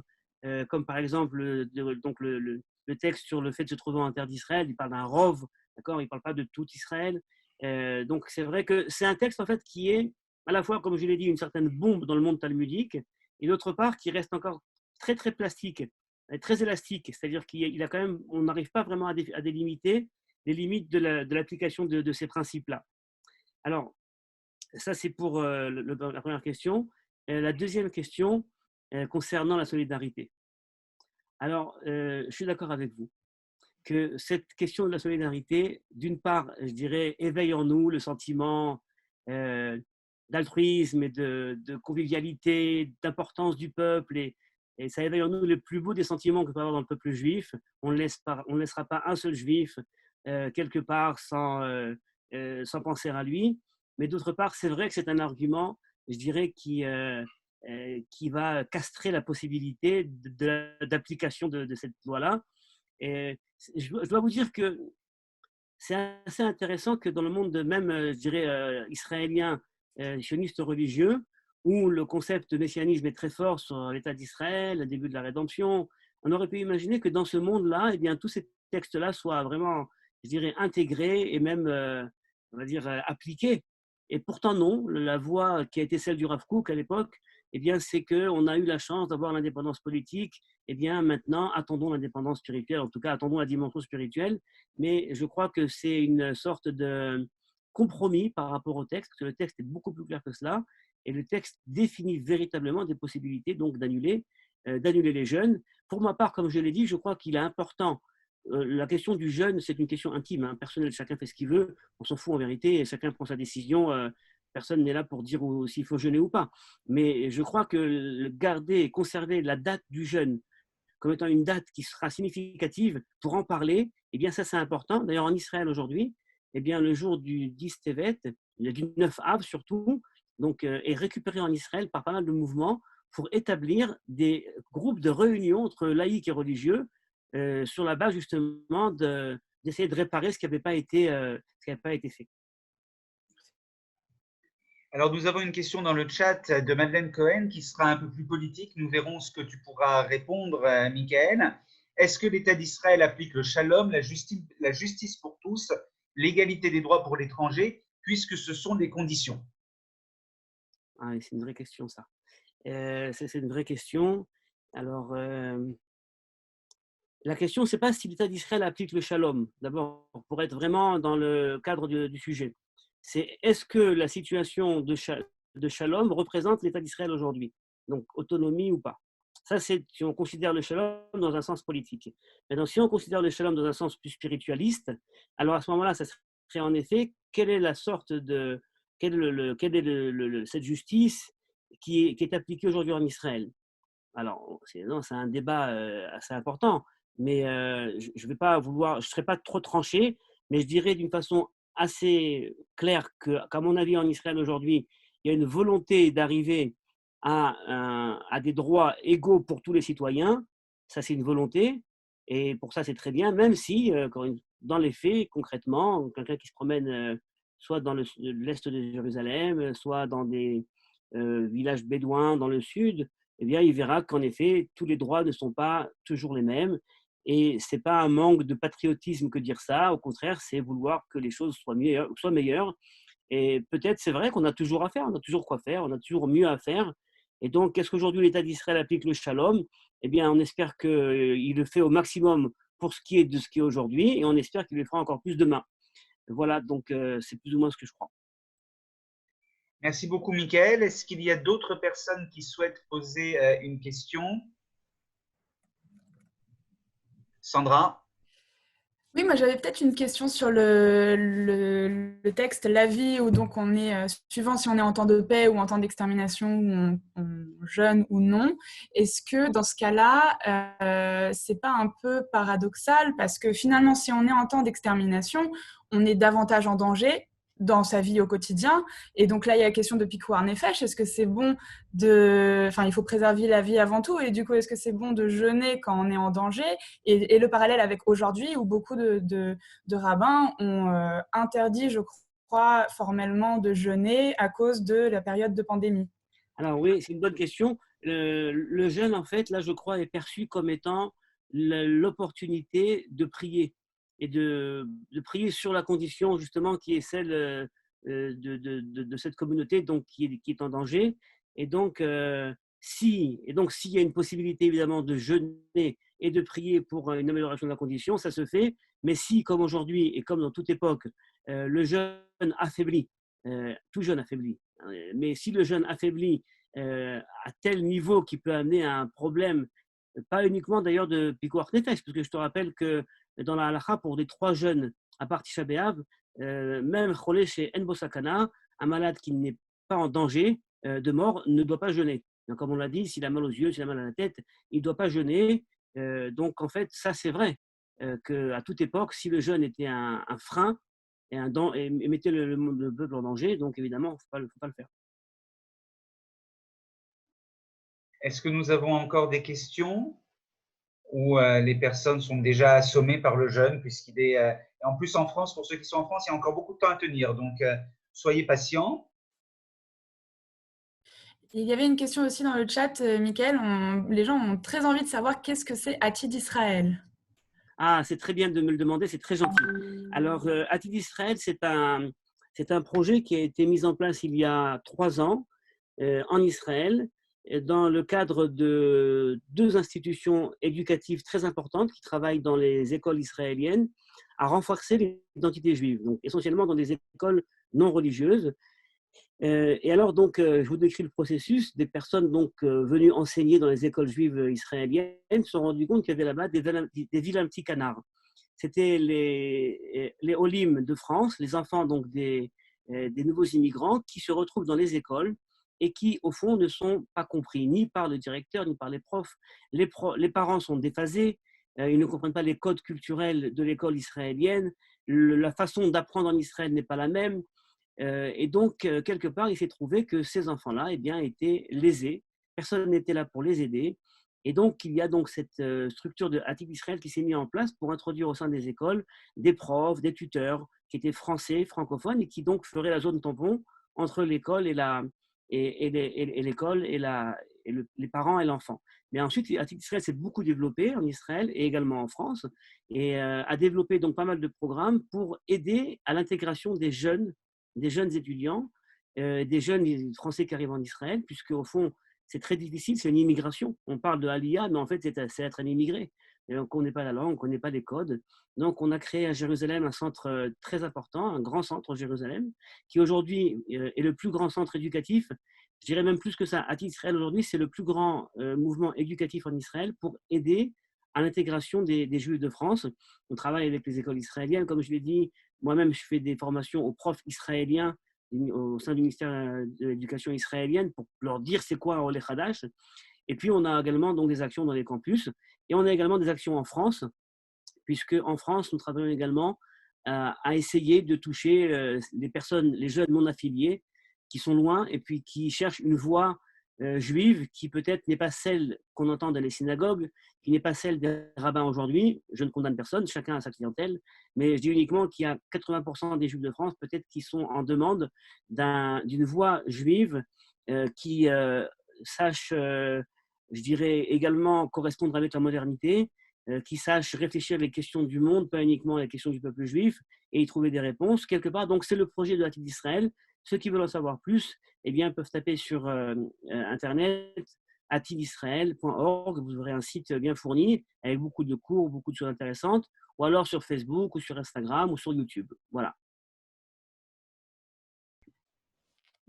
comme par exemple donc le texte sur le fait de se trouver en terre d'Israël. Il parle d'un rov, d'accord. Il ne parle pas de tout Israël. Donc c'est vrai que c'est un texte en fait qui est à la fois, comme je l'ai dit, une certaine bombe dans le monde talmudique, et d'autre part qui reste encore très très plastique. est très élastique, c'est-à-dire qu'il a quand même, on n'arrive pas vraiment à délimiter les limites de l'application de ces principes-là. Alors, ça, c'est pour la première question. La deuxième question concernant la solidarité. Alors, je suis d'accord avec vous que cette question de la solidarité, d'une part, je dirais, éveille en nous le sentiment d'altruisme et de convivialité, d'importance du peuple, et ça éveille en nous le plus beau des sentiments que peut avoir dans le peuple juif. On ne laissera pas un seul juif quelque part sans penser à lui. Mais d'autre part, c'est vrai que c'est un argument, je dirais, qui va castrer la possibilité d'application de cette loi-là. Et je dois vous dire que c'est assez intéressant que dans le monde même, je dirais, israélien, sioniste religieux, où le concept de messianisme est très fort sur l'État d'Israël, le début de la rédemption, on aurait pu imaginer que dans ce monde-là, eh bien, tous ces textes-là soient vraiment, je dirais, intégrés et même, on va dire, appliqués. Et pourtant non, la voie qui a été celle du Rav Kook à l'époque, eh bien, c'est qu'on a eu la chance d'avoir l'indépendance politique. Eh bien, maintenant, attendons l'indépendance spirituelle, en tout cas, attendons la dimension spirituelle. Mais je crois que c'est une sorte de compromis par rapport au texte, parce que le texte est beaucoup plus clair que cela, et le texte définit véritablement des possibilités donc d'annuler les jeûnes. Pour ma part, comme je l'ai dit, je crois qu'il est important. La question du jeûne, c'est une question intime, hein, personnelle, chacun fait ce qu'il veut, on s'en fout en vérité, et chacun prend sa décision, personne n'est là pour dire s'il faut jeûner ou pas. Mais je crois que garder et conserver la date du jeûne comme étant une date qui sera significative pour en parler, eh bien ça c'est important. D'ailleurs en Israël aujourd'hui, eh bien le jour du 10 Tevet, du 9 Av surtout, donc, est récupéré en Israël par pas mal de mouvements pour établir des groupes de réunion entre laïcs et religieux sur la base justement d'essayer de réparer ce qui n'avait pas été fait. Alors, nous avons une question dans le chat de Madeleine Cohen qui sera un peu plus politique. Nous verrons ce que tu pourras répondre, Michael. Est-ce que l'État d'Israël applique le shalom, la justice pour tous, l'égalité des droits pour l'étranger, puisque ce sont des conditions? Ah, c'est une vraie question, ça. C'est une vraie question. Alors, la question, ce n'est pas si l'État d'Israël applique le shalom, d'abord, pour être vraiment dans le cadre du sujet. C'est est-ce que la situation de shalom représente l'État d'Israël aujourd'hui? Donc, autonomie ou pas? Ça, c'est si on considère le shalom dans un sens politique. Maintenant, si on considère le shalom dans un sens plus spiritualiste, alors à ce moment-là, ça serait en effet, quelle est la sorte de… quelle est cette justice qui est appliquée aujourd'hui en Israël? Alors, c'est un débat assez important, mais je ne vais pas vouloir, je ne serai pas trop tranché, mais je dirais d'une façon assez claire qu'à mon avis, en Israël aujourd'hui, il y a une volonté d'arriver à des droits égaux pour tous les citoyens. Ça, c'est une volonté, et pour ça, c'est très bien, même si, dans les faits, concrètement, quelqu'un qui se promène soit dans l'est de Jérusalem, soit dans des villages bédouins dans le sud, eh bien, il verra qu'en effet, tous les droits ne sont pas toujours les mêmes. Et ce n'est pas un manque de patriotisme que dire ça. Au contraire, c'est vouloir que les choses soient meilleures. Et peut-être, c'est vrai qu'on a toujours à faire, on a toujours quoi faire, on a toujours mieux à faire. Et donc, est-ce qu'aujourd'hui l'État d'Israël applique le shalom? Eh bien, on espère qu'il le fait au maximum pour ce qui est de ce qui est aujourd'hui, et on espère qu'il le fera encore plus demain. Voilà, donc c'est plus ou moins ce que je crois. Merci beaucoup, Michael. Est-ce qu'il y a d'autres personnes qui souhaitent poser une question? Sandra? Oui, moi j'avais peut-être une question sur le texte l'avis où donc on est suivant si on est en temps de paix ou en temps d'extermination ou on jeûne ou non. Est-ce que dans ce cas-là, c'est pas un peu paradoxal parce que finalement si on est en temps d'extermination, on est davantage en danger dans sa vie au quotidien. Et donc là, il y a la question de Pikuar Nefesh. Est-ce que c'est bon enfin, il faut préserver la vie avant tout. Et du coup, est-ce que c'est bon de jeûner quand on est en danger? Et le parallèle avec aujourd'hui, où beaucoup de rabbins ont interdit, je crois, formellement de jeûner à cause de la période de pandémie. Alors oui, c'est une bonne question. Le jeûne, en fait, là, je crois, est perçu comme étant l'opportunité de prier et de prier sur la condition justement qui est celle de cette communauté donc qui est en danger. Et donc, s'il y a une possibilité évidemment de jeûner et de prier pour une amélioration de la condition, ça se fait. Mais si, comme aujourd'hui et comme dans toute époque, le jeûne affaiblit, tout jeûne affaiblit, mais si le jeûne affaiblit à tel niveau qui peut amener à un problème, pas uniquement d'ailleurs de pikuach nefesh, parce que je te rappelle que dans la halakha, pour des 3 jeûnes à part Tisha B'Av, même cholé chez En Bosakana, un malade qui n'est pas en danger de mort ne doit pas jeûner. Donc, comme on l'a dit, s'il a mal aux yeux, s'il a mal à la tête, il ne doit pas jeûner. Donc, en fait, ça, c'est vrai qu'à toute époque, si le jeûne était un frein et mettait le peuple en danger, donc évidemment, il ne faut pas le faire. Est-ce que nous avons encore des questions ou les personnes sont déjà assommées par le jeûne puisqu'il est… en plus, en France, pour ceux qui sont en France, il y a encore beaucoup de temps à tenir. Donc, soyez patients. Il y avait une question aussi dans le chat, Mickaël. Les gens ont très envie de savoir qu'est-ce que c'est Atid Israël. Ah, c'est très bien de me le demander, c'est très gentil. Alors, Atid Israël, c'est un projet qui a été mis en place il y a 3 ans en Israël, dans le cadre de 2 institutions éducatives très importantes qui travaillent dans les écoles israéliennes à renforcer l'identité juive, donc essentiellement dans des écoles non religieuses. Et alors, donc, je vous décris le processus. Des personnes donc, venues enseigner dans les écoles juives israéliennes se sont rendues compte qu'il y avait là-bas des vilains petits canards. C'était les Olim de France, les enfants donc, des nouveaux immigrants qui se retrouvent dans les écoles et qui, au fond, ne sont pas compris ni par le directeur, ni par les profs. Les parents sont déphasés, ils ne comprennent pas les codes culturels de l'école israélienne, la façon d'apprendre en Israël n'est pas la même. Et donc, quelque part, il s'est trouvé que ces enfants-là eh bien, étaient lésés. Personne n'était là pour les aider. Et donc, il y a donc cette structure de Atid Israël qui s'est mise en place pour introduire au sein des écoles des profs, des tuteurs qui étaient français, francophones et qui donc feraient la zone tampon entre l'école et l'école et les parents et l'enfant. Mais ensuite, Atid Israël s'est beaucoup développé en Israël et également en France et a développé donc pas mal de programmes pour aider à l'intégration des jeunes étudiants, des jeunes français qui arrivent en Israël, puisque au fond, c'est très difficile, c'est une immigration. On parle de Aliyah, mais en fait, c'est être un immigré. Et on ne connaît pas la langue, on ne connaît pas les codes. Donc, on a créé à Jérusalem un centre très important, un grand centre à Jérusalem, qui aujourd'hui est le plus grand centre éducatif. Je dirais même plus que ça. Atid Israël, aujourd'hui, c'est le plus grand mouvement éducatif en Israël pour aider à l'intégration des Juifs de France. On travaille avec les écoles israéliennes, comme je l'ai dit. Moi-même, je fais des formations aux profs israéliens au sein du ministère de l'Éducation israélienne pour leur dire c'est quoi un Olé Hadash. Et puis, on a également donc, des actions dans les campus. Et on a également des actions en France, puisque en France, nous travaillons également à essayer de toucher les personnes, les jeunes non affiliés qui sont loin et puis qui cherchent une voie juive qui peut-être n'est pas celle qu'on entend dans les synagogues, qui n'est pas celle des rabbins aujourd'hui. Je ne condamne personne, chacun a sa clientèle, mais je dis uniquement qu'il y a 80% des Juifs de France peut-être qui sont en demande d'une voie juive qui sache, je dirais, également correspondre avec la modernité, qui sache réfléchir les questions du monde, pas uniquement les questions du peuple juif, et y trouver des réponses quelque part. Donc c'est le projet de Atid Israël. Ceux qui veulent en savoir plus, eh bien, peuvent taper sur Internet atidisrael.org. Vous aurez un site bien fourni avec beaucoup de cours, beaucoup de choses intéressantes, ou alors sur Facebook, ou sur Instagram, ou sur YouTube. Voilà.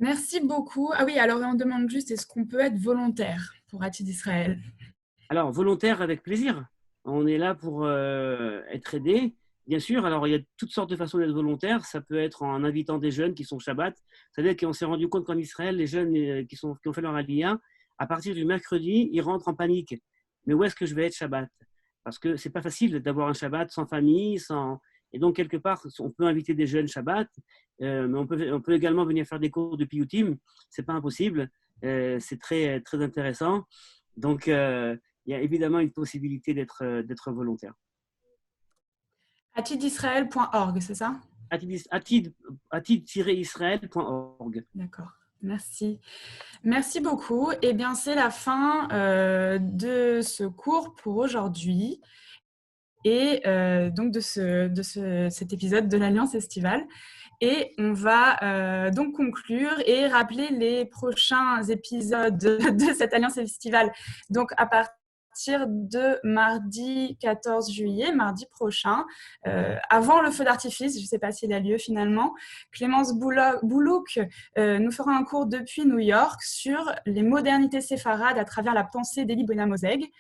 Merci beaucoup. Ah oui, alors on demande juste, est-ce qu'on peut être volontaire pour Atid Israël? Alors, volontaire avec plaisir. On est là pour être aidé. Bien sûr, alors il y a toutes sortes de façons d'être volontaire. Ça peut être en invitant des jeunes qui sont Shabbat. C'est-à-dire qu'on s'est rendu compte qu'en Israël, les jeunes qui ont fait leur aliyah, à partir du mercredi, ils rentrent en panique. Mais où est-ce que je vais être Shabbat? Parce que c'est pas facile d'avoir un Shabbat sans famille, sans… Et donc, quelque part, on peut inviter des jeunes Shabbat, mais on peut également venir faire des cours de piyutim. C'est pas impossible. C'est très, très intéressant. Donc, il y a évidemment une possibilité d'être volontaire. Atidisrael.org, c'est ça? Atid-israël.org. D'accord, merci. Merci beaucoup. Eh bien, c'est la fin de ce cours pour aujourd'hui et donc de cet épisode de l'Alliance estivale. Et on va donc conclure et rappeler les prochains épisodes de cette Alliance estivale. Donc, à partir partir de mardi 14 juillet, mardi prochain, avant le feu d'artifice, je ne sais pas s'il a lieu finalement. Clémence Boulouk nous fera un cours depuis New York sur les modernités séfarades à travers la pensée d'Elie Boina-Moseg.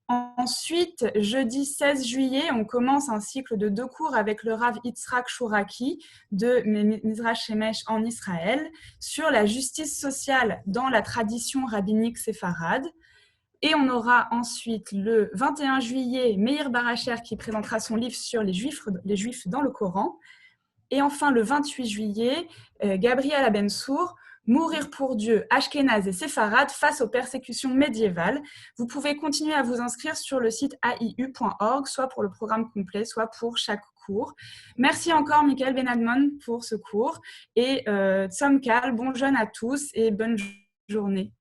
Ensuite, jeudi 16 juillet, on commence un cycle de 2 cours avec le Rav Yitzhak Shuraki de Mizrach Shemesh en Israël sur la justice sociale dans la tradition rabbinique séfarade. Et on aura ensuite le 21 juillet Meir Baracher qui présentera son livre sur les Juifs dans le Coran. Et enfin, le 28 juillet, Gabriel Abensour, Mourir pour Dieu, Ashkénaz et Séfarade face aux persécutions médiévales. Vous pouvez continuer à vous inscrire sur le site aiu.org, soit pour le programme complet, soit pour chaque cours. Merci encore, Michael Benadmon, pour ce cours. Et Tzom Kal, bon jeûne à tous et bonne journée.